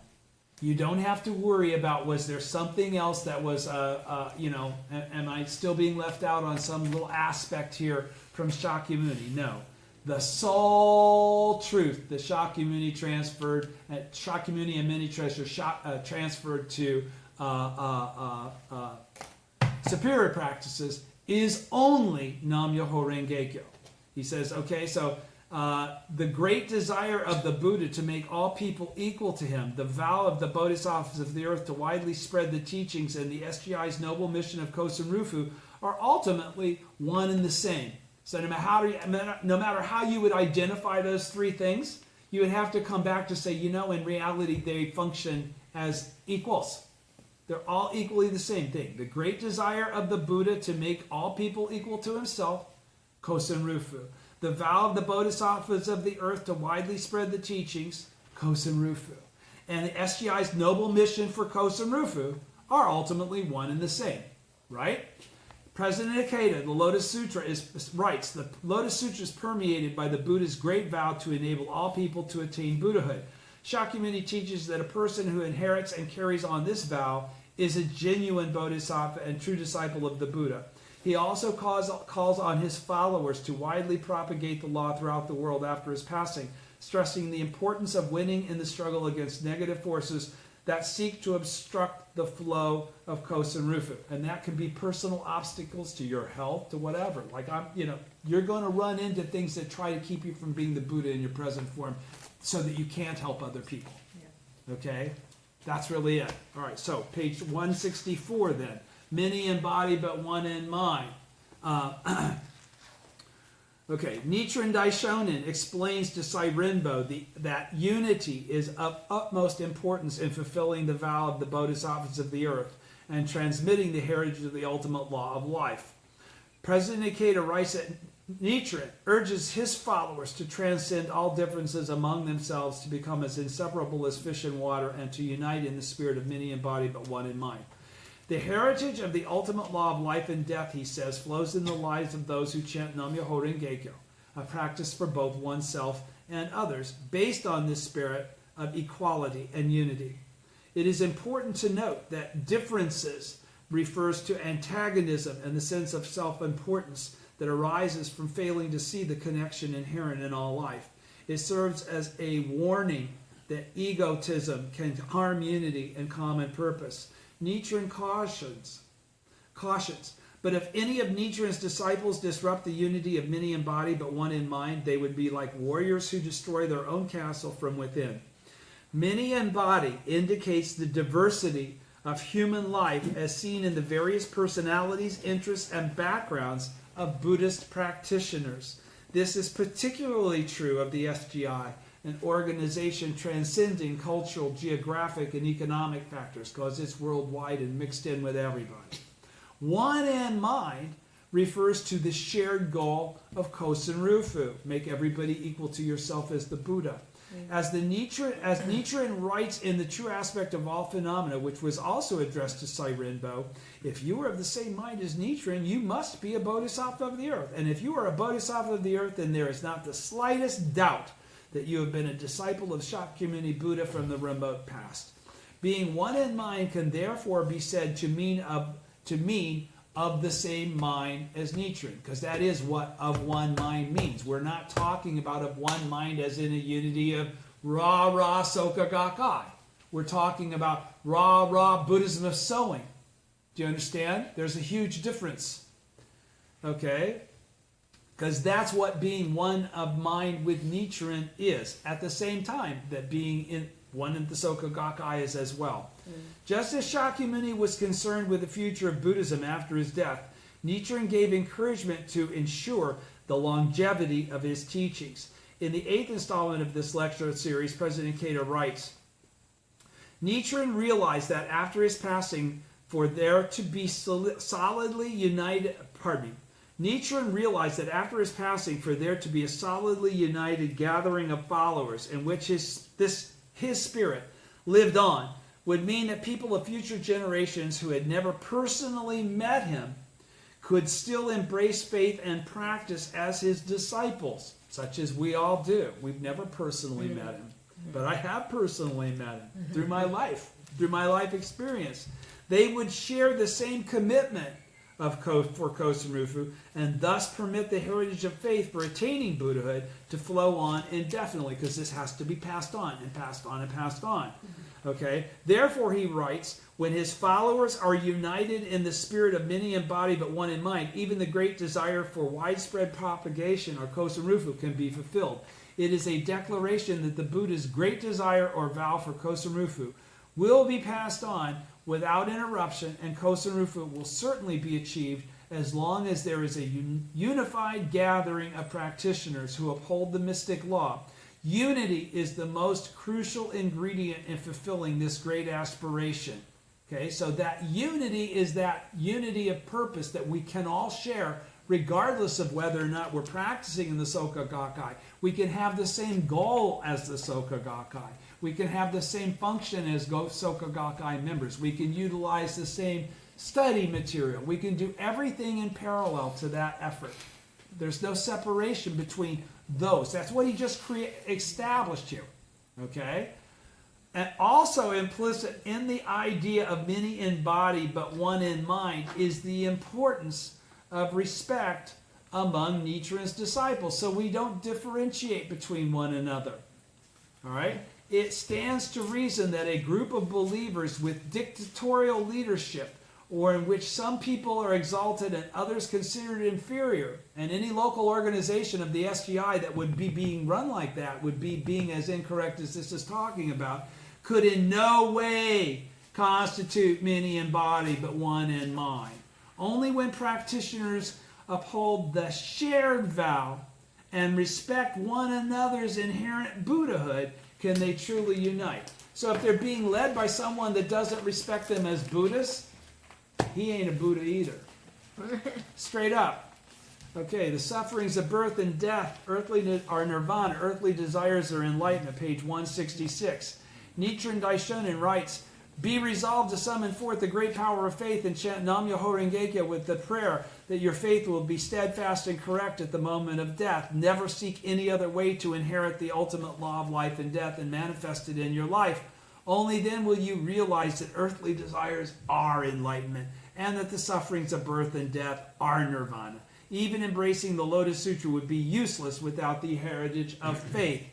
You don't have to worry about, was there something else that was, am I still being left out on some little aspect here from Shakyamuni? No. The sole truth that Shakyamuni transferred, Shakyamuni and many treasures transferred to superior practices is only Nam-myoho Renge-kyo. He says, okay, so the great desire of the Buddha to make all people equal to him, the vow of the bodhisattvas of the earth to widely spread the teachings, and the SGI's noble mission of Kosen Rufu are ultimately one and the same. So no matter how you would identify those 3 things, you would have to come back to say, in reality they function as equals. They're all equally the same thing. The great desire of the Buddha to make all people equal to himself, Kosen Rufu. The vow of the bodhisattvas of the earth to widely spread the teachings, Kosen Rufu. And the SGI's noble mission for Kosen Rufu are ultimately one and the same, right? President Ikeda, the Lotus Sutra, writes, the Lotus Sutra is permeated by the Buddha's great vow to enable all people to attain Buddhahood. Shakyamuni teaches that a person who inherits and carries on this vow is a genuine bodhisattva and true disciple of the Buddha. He also calls on his followers to widely propagate the law throughout the world after his passing, stressing the importance of winning in the struggle against negative forces that seek to obstruct the flow of Kosen Rufu. And that can be personal obstacles to your health, to whatever. Like you're going to run into things that try to keep you from being the Buddha in your present form so that you can't help other people. Yeah. Okay? That's really it. All right, so page 164 then. Many in body, but one in mind. Okay, Nichiren Daishonin explains to Sairinbo that unity is of utmost importance in fulfilling the vow of the Bodhisattvas of the earth and transmitting the heritage of the ultimate law of life. President Ikeda writes that Nichiren urges his followers to transcend all differences among themselves to become as inseparable as fish and water and to unite in the spirit of many in body but one in mind. The heritage of the ultimate law of life and death, he says, flows in the lives of those who chant Nam-myoho Renge-kyo, a practice for both oneself and others, based on this spirit of equality and unity. It is important to note that differences refers to antagonism and the sense of self-importance that arises from failing to see the connection inherent in all life. It serves as a warning that egotism can harm unity and common purpose. Nichiren cautions, but if any of Nichiren's disciples disrupt the unity of many in body but one in mind, they would be like warriors who destroy their own castle from within. Many in body indicates the diversity of human life as seen in the various personalities, interests, and backgrounds of Buddhist practitioners. This is particularly true of the SGI, an organization transcending cultural, geographic, and economic factors because it's worldwide and mixed in with everybody. One in mind refers to the shared goal of Kosen Rufu, make everybody equal to yourself as the Buddha. As Nichiren writes in The True Aspect of All Phenomena, which was also addressed to Sairinbo, if you are of the same mind as Nichiren, you must be a bodhisattva of the earth. And if you are a bodhisattva of the earth, then there is not the slightest doubt that you have been a disciple of Shakyamuni Buddha from the remote past. Being one in mind can therefore be said to mean of the same mind as Nichiren, because that is what of one mind means. We're not talking about of one mind as in a unity of Ra-Ra Soka Gakkai. We're talking about Ra-Ra Buddhism of sowing. Do you understand? There's a huge difference. Okay? Because that's what being one of mind with Nichiren is. At the same time that being in one in the Soka Gakkai is as well. Just as Shakyamuni was concerned with the future of Buddhism after his death, Nichiren gave encouragement to ensure the longevity of his teachings. In the 8th installment of this lecture series, President Ikeda writes, Nichiren realized that after his passing, for there to be solidly united, Nichiren realized that after his passing, for there to be a solidly united gathering of followers in which his spirit lived on, would mean that people of future generations who had never personally met him could still embrace faith and practice as his disciples, such as we all do. We've never personally met him, but I have personally met him through my life experience. They would share the same commitment for Kosen Rufu, and thus permit the heritage of faith for attaining Buddhahood to flow on indefinitely, because this has to be passed on and passed on and passed on. Okay? Therefore, he writes, when his followers are united in the spirit of many in body but one in mind, even the great desire for widespread propagation or Kosen Rufu can be fulfilled. It is a declaration that the Buddha's great desire or vow for Kosen Rufu will be passed on without interruption, and Kosen Rufu will certainly be achieved as long as there is a unified gathering of practitioners who uphold the mystic law. Unity is the most crucial ingredient in fulfilling this great aspiration. Okay, so that unity is that unity of purpose that we can all share regardless of whether or not we're practicing in the Soka Gakkai. We can have the same goal as the Soka Gakkai. We can have the same function as Soka Gakkai members. We can utilize the same study material. We can do everything in parallel to that effort. There's no separation between those. That's what he just established here. Okay? And also implicit in the idea of many in body but one in mind is the importance of respect among Nichiren's disciples. So we don't differentiate between one another. All right? It stands to reason that a group of believers with dictatorial leadership, or in which some people are exalted and others considered inferior, and any local organization of the SGI that would be being run like that, would be being as incorrect as this is talking about, could in no way constitute many in body but one in mind. Only when practitioners uphold the shared vow and respect one another's inherent Buddhahood can they truly unite. So if they're being led by someone that doesn't respect them as Buddhists, he ain't a Buddha either. Straight up. Okay, the sufferings of birth and death earthly are nirvana, earthly desires are enlightenment, page 166. Nichiren Daishonin writes, be resolved to summon forth the great power of faith and chant Nam-myoho Renge-kyo with the prayer that your faith will be steadfast and correct at the moment of death. Never seek any other way to inherit the ultimate law of life and death and manifest it in your life. Only then will you realize that earthly desires are enlightenment and that the sufferings of birth and death are nirvana. Even embracing the Lotus Sutra would be useless without the heritage of faith.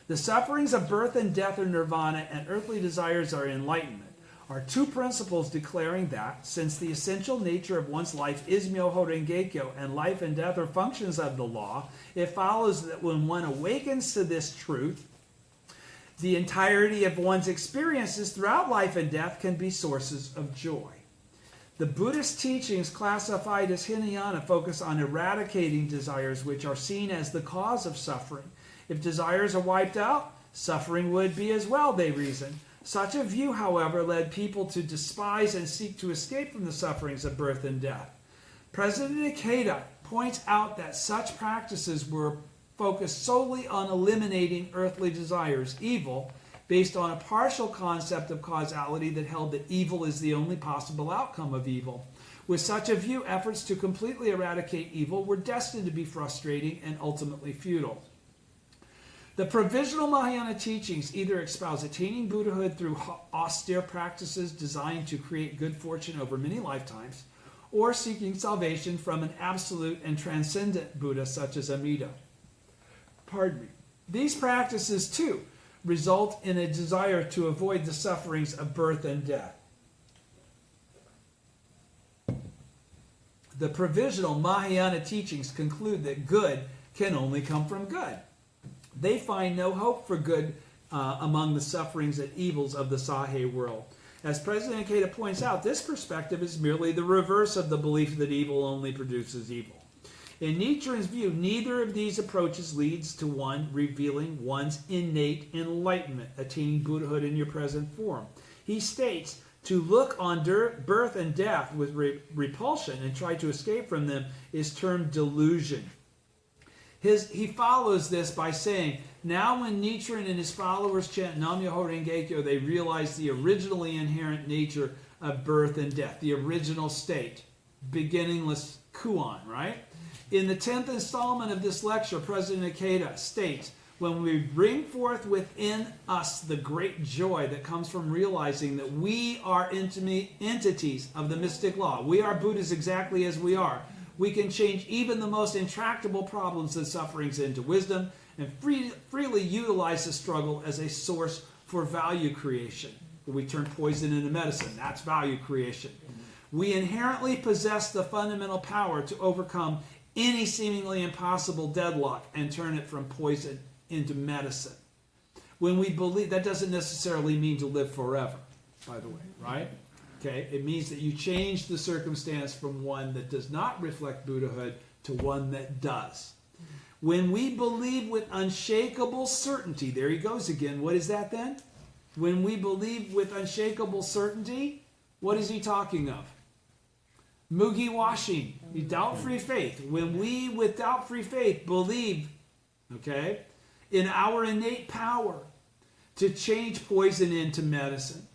The sufferings of birth and death are nirvana and earthly desires are enlightenment, are two principles declaring that, since the essential nature of one's life is Myoho Renge-kyo and life and death are functions of the law, it follows that when one awakens to this truth, the entirety of one's experiences throughout life and death can be sources of joy. The Buddhist teachings classified as Hinayana focus on eradicating desires which are seen as the cause of suffering. If desires are wiped out, suffering would be as well, they reason. Such a view, however, led people to despise and seek to escape from the sufferings of birth and death. President Ikeda points out that such practices were focused solely on eliminating earthly desires, evil, based on a partial concept of causality that held that evil is the only possible outcome of evil. With such a view, efforts to completely eradicate evil were destined to be frustrating and ultimately futile. The provisional Mahayana teachings either espouse attaining Buddhahood through austere practices designed to create good fortune over many lifetimes, or seeking salvation from an absolute and transcendent Buddha such as Amida. Pardon me. These practices, too, result in a desire to avoid the sufferings of birth and death. The provisional Mahayana teachings conclude that good can only come from good. They find no hope for good among the sufferings and evils of the Sahe world. As President Ikeda points out, this perspective is merely the reverse of the belief that evil only produces evil. In Nichiren's view, neither of these approaches leads to one revealing one's innate enlightenment, attaining Buddhahood in your present form. He states, to look on birth and death with repulsion and try to escape from them is termed delusion. He follows this by saying, now when Nichiren and his followers chant Nam-myoho Renge-kyo, they realize the originally inherent nature of birth and death, the original state, beginningless koan, right? In the 10th installment of this lecture, President Ikeda states, when we bring forth within us the great joy that comes from realizing that we are entities of the mystic law, we are Buddhas exactly as we are, we can change even the most intractable problems and sufferings into wisdom and freely utilize the struggle as a source for value creation. We turn poison into medicine. That's value creation. We inherently possess the fundamental power to overcome any seemingly impossible deadlock and turn it from poison into medicine. When we believe, that doesn't necessarily mean to live forever, by the way, right? Okay, it means that you change the circumstance from one that does not reflect Buddhahood to one that does. When we believe with unshakable certainty, there he goes again. What is that then? When we believe with unshakable certainty, what is he talking of? Mugi washing, doubt-free faith. When we, with doubt-free faith, believe, okay, in our innate power to change poison into medicine,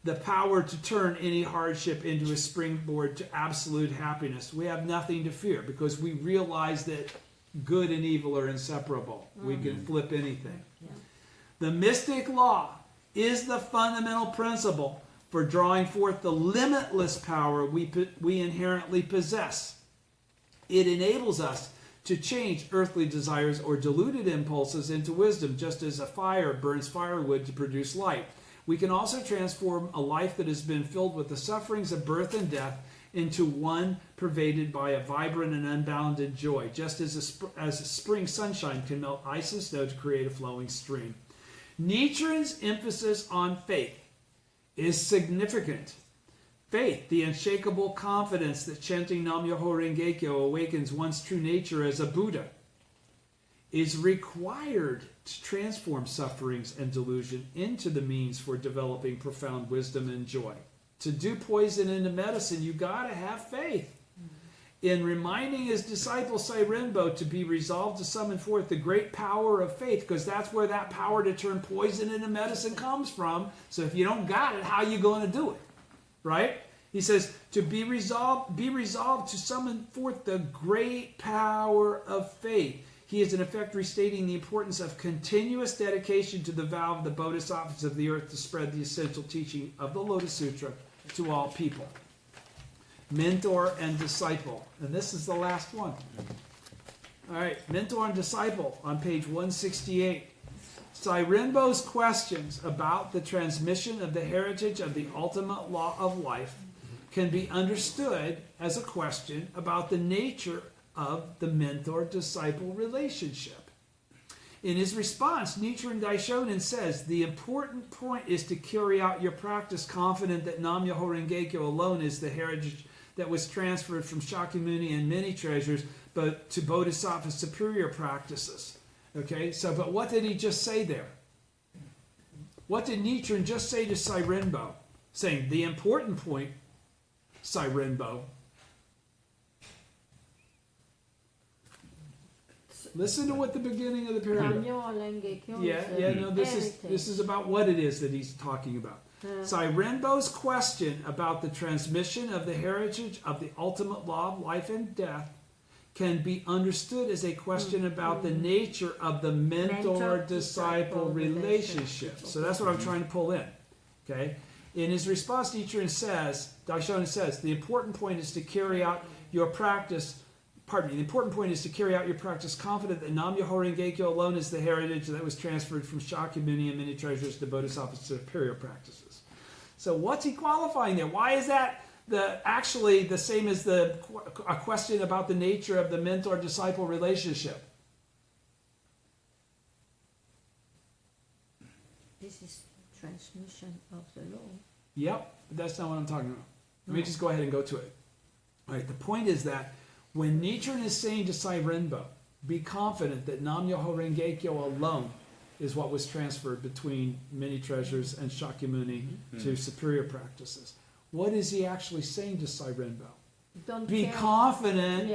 the power to turn any hardship into a springboard to absolute happiness, we have nothing to fear because we realize that good and evil are inseparable. We can flip anything. The mystic law is the fundamental principle for drawing forth the limitless power we inherently possess. It enables us to change earthly desires or diluted impulses into wisdom, just as a fire burns firewood to produce light. We can also transform a life that has been filled with the sufferings of birth and death into one pervaded by a vibrant and unbounded joy, just as a spring sunshine can melt ice and snow to create a flowing stream. Nichiren's emphasis on faith is significant. Faith, the unshakable confidence that chanting Nam-myoho Renge-kyo awakens one's true nature as a Buddha. is required to transform sufferings and delusion into the means for developing profound wisdom and joy. To do poison into medicine, you gotta have faith. In reminding his disciple Sairenbo to be resolved to summon forth the great power of faith, because that's where that power to turn poison into medicine comes from. So if you don't got it, how are you going to do it? Right? He says, to be resolved to summon forth the great power of faith. He is in effect restating the importance of continuous dedication to the vow of the Bodhisattvas of the earth to spread the essential teaching of the Lotus Sutra to all people. Mentor and disciple. And this is the last one. All right, mentor and disciple on page 168. Sairenbo's questions about the transmission of the heritage of the ultimate law of life can be understood as a question about the nature of the mentor-disciple relationship. In his response, Nichiren Daishonin says, the important point is to carry out your practice confident that Nam-myoho Renge-kyo alone is the heritage that was transferred from Shakyamuni and many treasures, but to Bodhisattva's superior practices. Okay, so, but what did he just say there? What did Nichiren just say to Sairenbo? Saying, the important point, Sairenbo. Listen to what the beginning of the paragraph. Nam-myoho Renge-kyo This is about what it is that he's talking about. Sairenbo's question about the transmission of the heritage of the ultimate law of life and death can be understood as a question about the nature of the mentor-disciple relationship. So that's what I'm trying to pull in. Okay? In his response, Daishonin says, the important point is to carry out your practice. The important point is to carry out your practice confident that Nam-myoho Renge-kyo alone is the heritage that was transferred from Shakyamuni and many treasures to Bodhisattva's superior practices. So what's he qualifying there? Why is that actually the same as a question about the nature of the mentor-disciple relationship? This is transmission of the law. Yep, but that's not what I'm talking about. Let me just go ahead and go to it. All right, the point is that when Nichiren is saying to Sairenbo, be confident that Nam-myoho Renge-kyo alone is what was transferred between many treasures and Shakyamuni to superior practices. What is he actually saying to Sairenbo? Be confident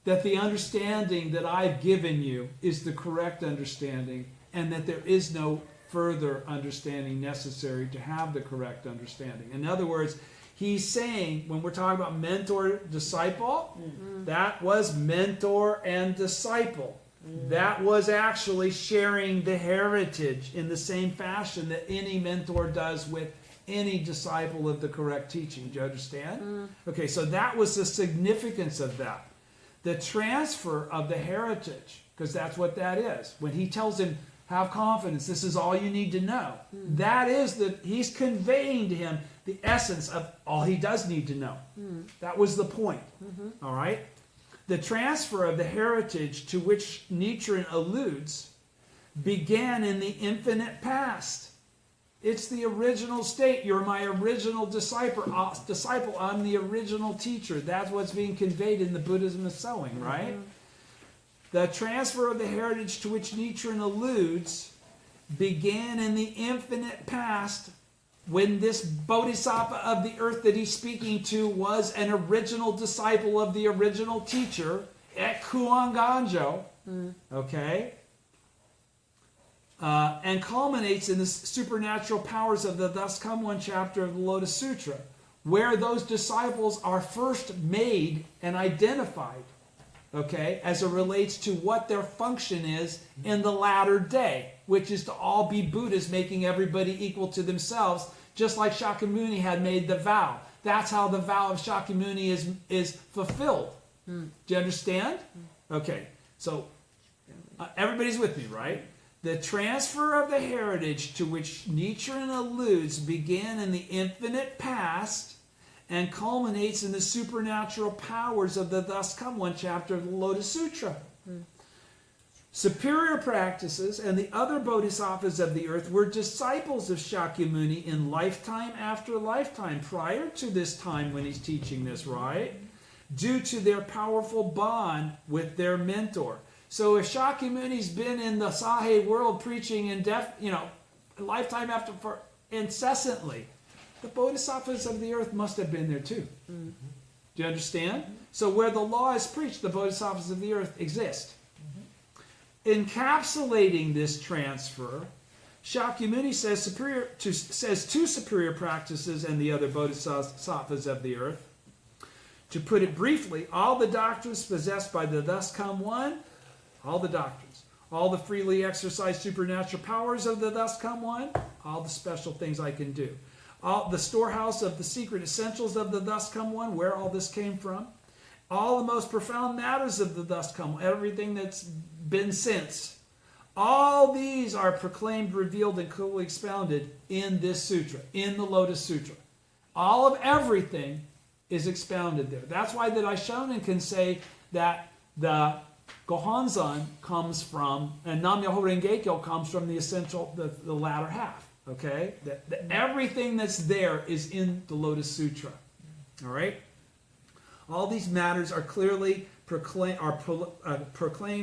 that the understanding that I've given you is the correct understanding and that there is no further understanding necessary to have the correct understanding. In other words, he's saying, when we're talking about mentor-disciple, that was mentor and disciple. That was actually sharing the heritage in the same fashion that any mentor does with any disciple of the correct teaching. Do you understand? Okay, so that was the significance of that. The transfer of the heritage, because that's what that is. When he tells him, have confidence, this is all you need to know. That is that he's conveying to him the essence of all he does need to know. That was the point. All right? The transfer of the heritage to which Nichiren alludes began in the infinite past. It's the original state. You're my original disciple. I'm the original teacher. That's what's being conveyed in the Buddhism of Sowing, right? The transfer of the heritage to which Nichiren alludes began in the infinite past when this bodhisattva of the earth that he's speaking to was an original disciple of the original teacher at Kuanganjo, okay? And culminates in the supernatural powers of the Thus Come One chapter of the Lotus Sutra, where those disciples are first made and identified, okay, as it relates to what their function is in the latter day, which is to all be Buddhas, making everybody equal to themselves, just like Shakyamuni had made the vow. That's how the vow of Shakyamuni is fulfilled. Do you understand? Okay, so everybody's with me, right? The transfer of the heritage to which Nichiren alludes began in the infinite past and culminates in the supernatural powers of the Thus Come One chapter of the Lotus Sutra. Superior practices and the other bodhisattvas of the earth were disciples of Shakyamuni in lifetime after lifetime, prior to this time when he's teaching this, right? Due to their powerful bond with their mentor. So if Shakyamuni's been in the Sahe world preaching in lifetime after for incessantly, the bodhisattvas of the earth must have been there too. Mm-hmm. Do you understand? So where the law is preached, the bodhisattvas of the earth exist. Mm-hmm. Encapsulating this transfer, Shakyamuni says two superior practices and the other bodhisattvas of the earth. To put it briefly, all the doctrines possessed by the thus come one, all the doctrines, all the freely exercised supernatural powers of the thus come one, all the special things I can do, all the storehouse of the secret essentials of the thus come one, where all this came from, all the most profound matters of the thus come one, everything that's been since, all these are proclaimed, revealed, and clearly expounded in this sutra, in the Lotus Sutra. All of everything is expounded there. That's why the Daishonin can say that the Gohonzon comes from, and Nam-myoho Renge-kyo comes from the essential, the latter half. Okay? Everything that's there is in the Lotus Sutra. All right? All these matters are clearly proclaimed,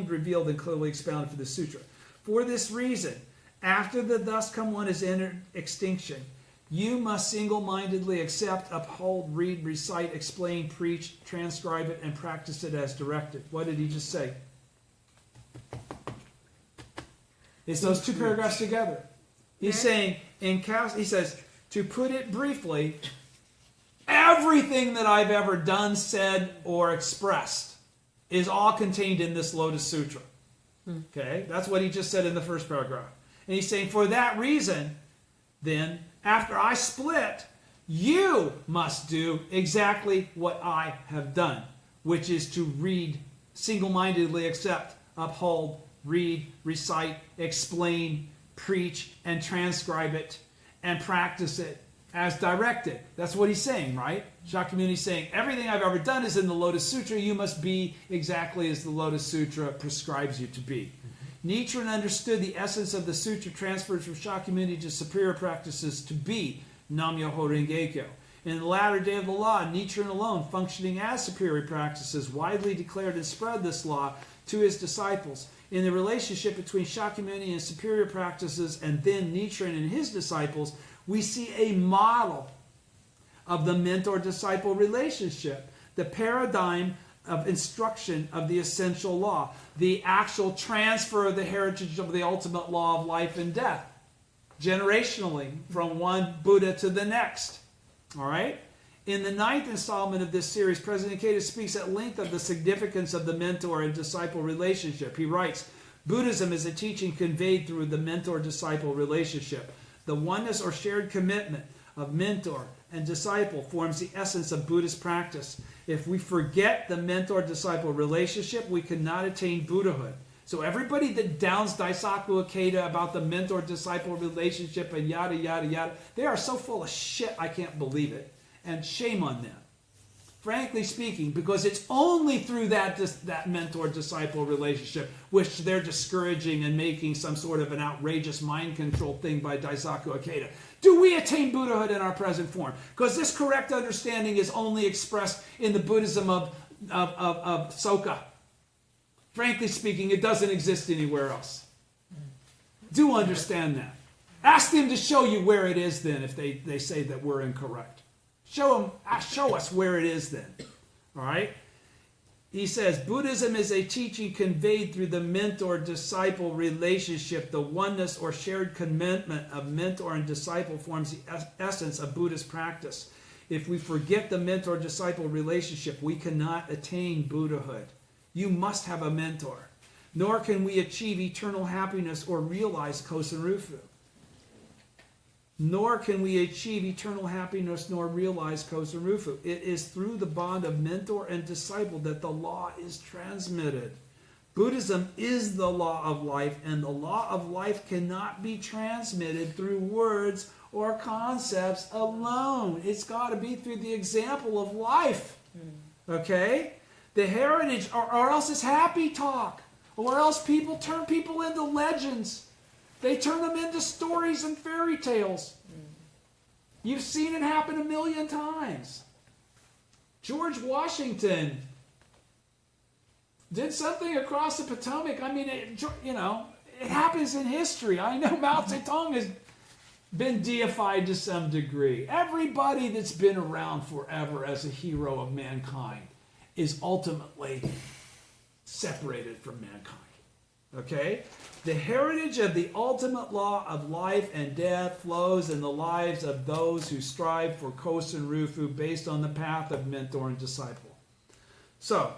revealed, and clearly expounded for the sutra. For this reason, after the thus come one has entered extinction, you must single-mindedly accept, uphold, read, recite, explain, preach, transcribe it, and practice it as directed. What did he just say? It's those two paragraphs together. He's saying, he says, to put it briefly, everything that I've ever done, said, or expressed is all contained in this Lotus Sutra. Okay? That's what he just said in the first paragraph. And he's saying, for that reason, then, after I split, you must do exactly what I have done, which is to read, single-mindedly accept, uphold, read, recite, explain, preach, and transcribe it, and practice it as directed. That's what he's saying, right? Shakyamuni is saying, everything I've ever done is in the Lotus Sutra. You must be exactly as the Lotus Sutra prescribes you to be. Nichiren understood the essence of the sutra transferred from Shakyamuni to superior practices to be Nam-myoho Renge-kyo. In the latter day of the law, Nichiren alone, functioning as superior practices, widely declared and spread this law to his disciples. In the relationship between Shakyamuni and superior practices, and then Nichiren and his disciples, we see a model of the mentor-disciple relationship, the paradigm of instruction of the essential law, the actual transfer of the heritage of the ultimate law of life and death, generationally, from one Buddha to the next. All right? In the 9th installment of this series, President Ikeda speaks at length of the significance of the mentor and disciple relationship. He writes, Buddhism is a teaching conveyed through the mentor-disciple relationship. The oneness or shared commitment of mentor and disciple forms the essence of Buddhist practice. If we forget the mentor-disciple relationship, we cannot attain Buddhahood. So everybody that downs Daisaku Ikeda about the mentor-disciple relationship and yada, yada, yada, they are so full of shit, I can't believe it. And shame on them. Frankly speaking, because it's only through that mentor-disciple relationship, which they're discouraging and making some sort of an outrageous mind control thing by Daisaku Ikeda, do we attain Buddhahood in our present form? Because this correct understanding is only expressed in the Buddhism of Soka. Frankly speaking, it doesn't exist anywhere else. Do understand that. Ask them to show you where it is then if they say that we're incorrect. Show us where it is then. All right? He says, Buddhism is a teaching conveyed through the mentor-disciple relationship. The oneness or shared commitment of mentor and disciple forms the essence of Buddhist practice. If we forget the mentor-disciple relationship, we cannot attain Buddhahood. You must have a mentor. Nor can we achieve eternal happiness or realize Kosen Rufu. Nor can we achieve eternal happiness nor realize Kosen Rufu. It is through the bond of mentor and disciple that the law is transmitted. Buddhism is the law of life, and the law of life cannot be transmitted through words or concepts alone. It's got to be through the example of life. Okay? The heritage, or else it's happy talk. Or else people turn people into legends. They turn them into stories and fairy tales. You've seen it happen 1,000,000 times. George Washington did something across the Potomac. I mean, it happens in history. I know Mao Zedong has been deified to some degree. Everybody that's been around forever as a hero of mankind is ultimately separated from mankind. Okay? The heritage of the ultimate law of life and death flows in the lives of those who strive for Kosen Rufu based on the path of mentor and disciple. So,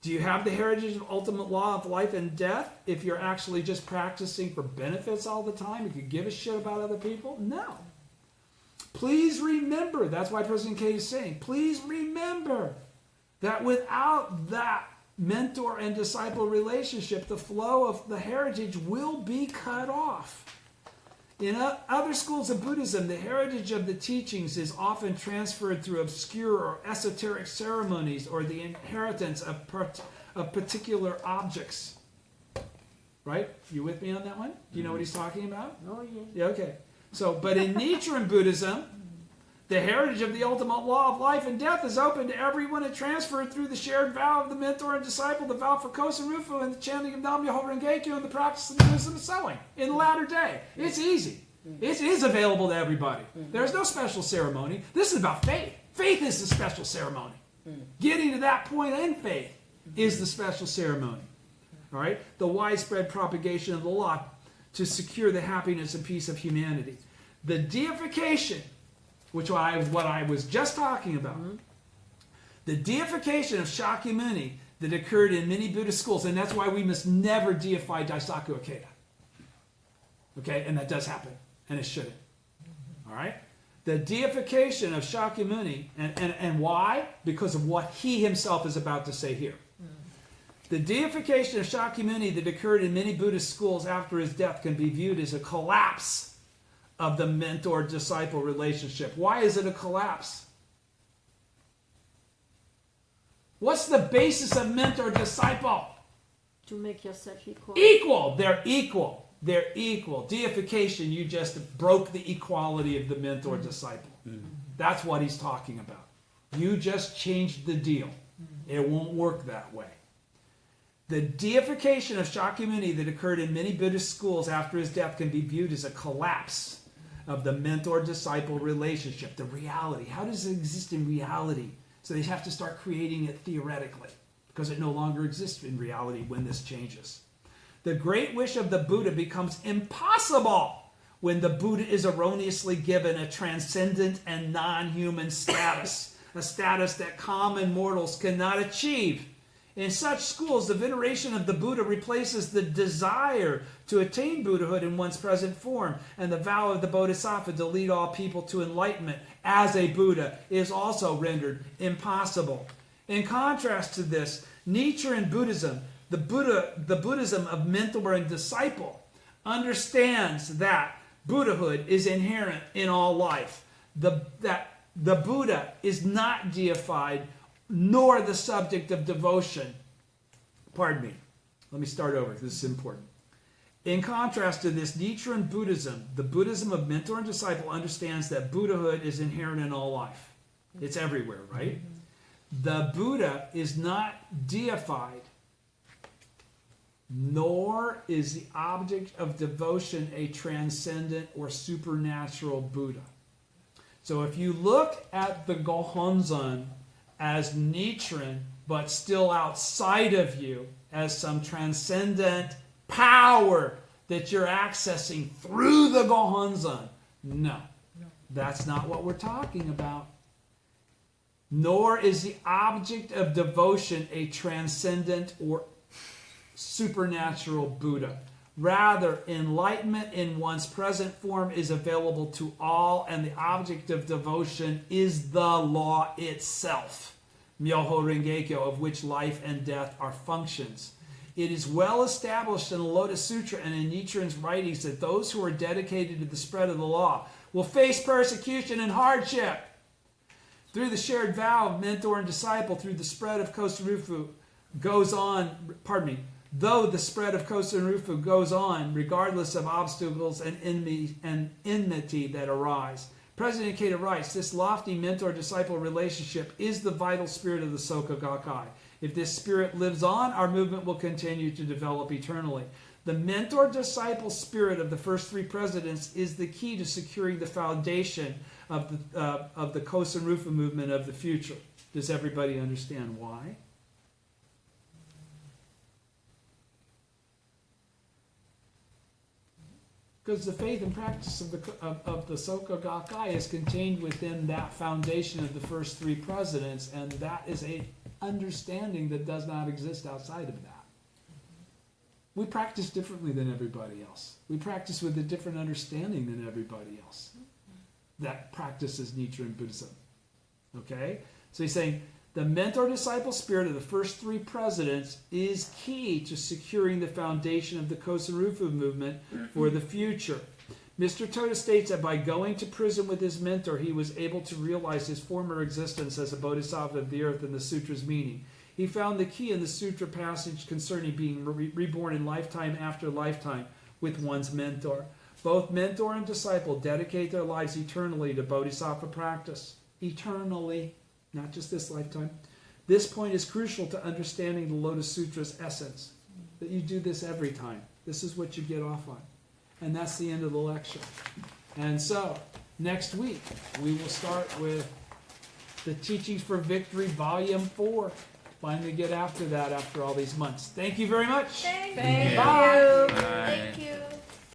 do you have the heritage of ultimate law of life and death if you're actually just practicing for benefits all the time? If you give a shit about other people? No. Please remember, that's why President K is saying, please remember that without that mentor and disciple relationship, the flow of the heritage will be cut off. In other schools of Buddhism, the heritage of the teachings is often transferred through obscure or esoteric ceremonies or the inheritance of particular objects. Right? You with me on that one? Do you know what he's talking about? Oh, yeah. Yeah, okay. So, but in Nichiren Buddhism, the heritage of the ultimate law of life and death is open to everyone and transferred through the shared vow of the mentor and disciple, the vow for Kosen Rufu, and the chanting of Nam-myoho Renge-kyo, and the practice of the Buddhism of sewing in the latter day. It's easy. It is available to everybody. There's no special ceremony. This is about faith. Faith is the special ceremony. Getting to that point in faith is the special ceremony. All right? The widespread propagation of the law to secure the happiness and peace of humanity. The deification, which what I was just talking about, the deification of Shakyamuni that occurred in many Buddhist schools, and that's why we must never deify Daisaku Ikeda. Okay, and that does happen, and it shouldn't. All right? The deification of Shakyamuni, and why? Because of what he himself is about to say here. The deification of Shakyamuni that occurred in many Buddhist schools after his death can be viewed as a collapse of the mentor-disciple relationship. Why is it a collapse? What's the basis of mentor-disciple? To make yourself equal. Equal. They're equal. They're equal. Deification, you just broke the equality of the mentor-disciple. That's what he's talking about. You just changed the deal. It won't work that way. The deification of Shakyamuni that occurred in many Buddhist schools after his death can be viewed as a collapse of the mentor-disciple relationship, the reality. How does it exist in reality? So they have to start creating it theoretically because it no longer exists in reality when this changes. The great wish of the Buddha becomes impossible when the Buddha is erroneously given a transcendent and non-human status, a status that common mortals cannot achieve. In such schools, the veneration of the Buddha replaces the desire to attain Buddhahood in one's present form, and the vow of the Bodhisattva to lead all people to enlightenment as a Buddha is also rendered impossible. In contrast to this, Nichiren Buddhism, the Buddhism of mentor and disciple, understands that Buddhahood is inherent in all life. That the Buddha is not deified nor the subject of devotion. Pardon me. Let me start over. This is important. In contrast to this, Nichiren Buddhism, the Buddhism of mentor and disciple, understands that Buddhahood is inherent in all life. It's everywhere, right? The Buddha is not deified, nor is the object of devotion a transcendent or supernatural Buddha. So if you look at the Gohonzon as Nichiren, but still outside of you as some transcendent power that you're accessing through the Gohonzon. No, that's not what we're talking about. Nor is the object of devotion a transcendent or supernatural Buddha. Rather, enlightenment in one's present form is available to all, and the object of devotion is the law itself, Myoho Renge-kyo, of which life and death are functions. It is well established in the Lotus Sutra and in Nichiren's writings that those who are dedicated to the spread of the law will face persecution and hardship. Through the shared vow of mentor and disciple, through the spread of Kosen Rufu goes on, though the spread of Kosen Rufu goes on, regardless of obstacles and enmity that arise. President Ikeda writes, this lofty mentor-disciple relationship is the vital spirit of the Soka Gakkai. If this spirit lives on, our movement will continue to develop eternally. The mentor-disciple spirit of the first three presidents is the key to securing the foundation of the Kosan Rufa movement of the future. Does everybody understand why? Because the faith and practice of the Soka Gakkai is contained within that foundation of the first three presidents, and that is a understanding that does not exist outside of that. We practice differently than everybody else. We practice with a different understanding than everybody else that practices Nichiren Buddhism. Okay? So he's saying the mentor-disciple spirit of the first three presidents is key to securing the foundation of the Kosan Rufa movement for the future. Mr. Toda states that by going to prison with his mentor, he was able to realize his former existence as a bodhisattva of the earth and the sutra's meaning. He found the key in the sutra passage concerning being reborn in lifetime after lifetime with one's mentor. Both mentor and disciple dedicate their lives eternally to bodhisattva practice. Eternally, not just this lifetime. This point is crucial to understanding the Lotus Sutra's essence, that you do this every time. This is what you get off on. And that's the end of the lecture. And so, next week, we will start with the Teachings for Victory, Volume 4. Finally get after that after all these months. Thank you very much. Thank you. Bye. Thank you.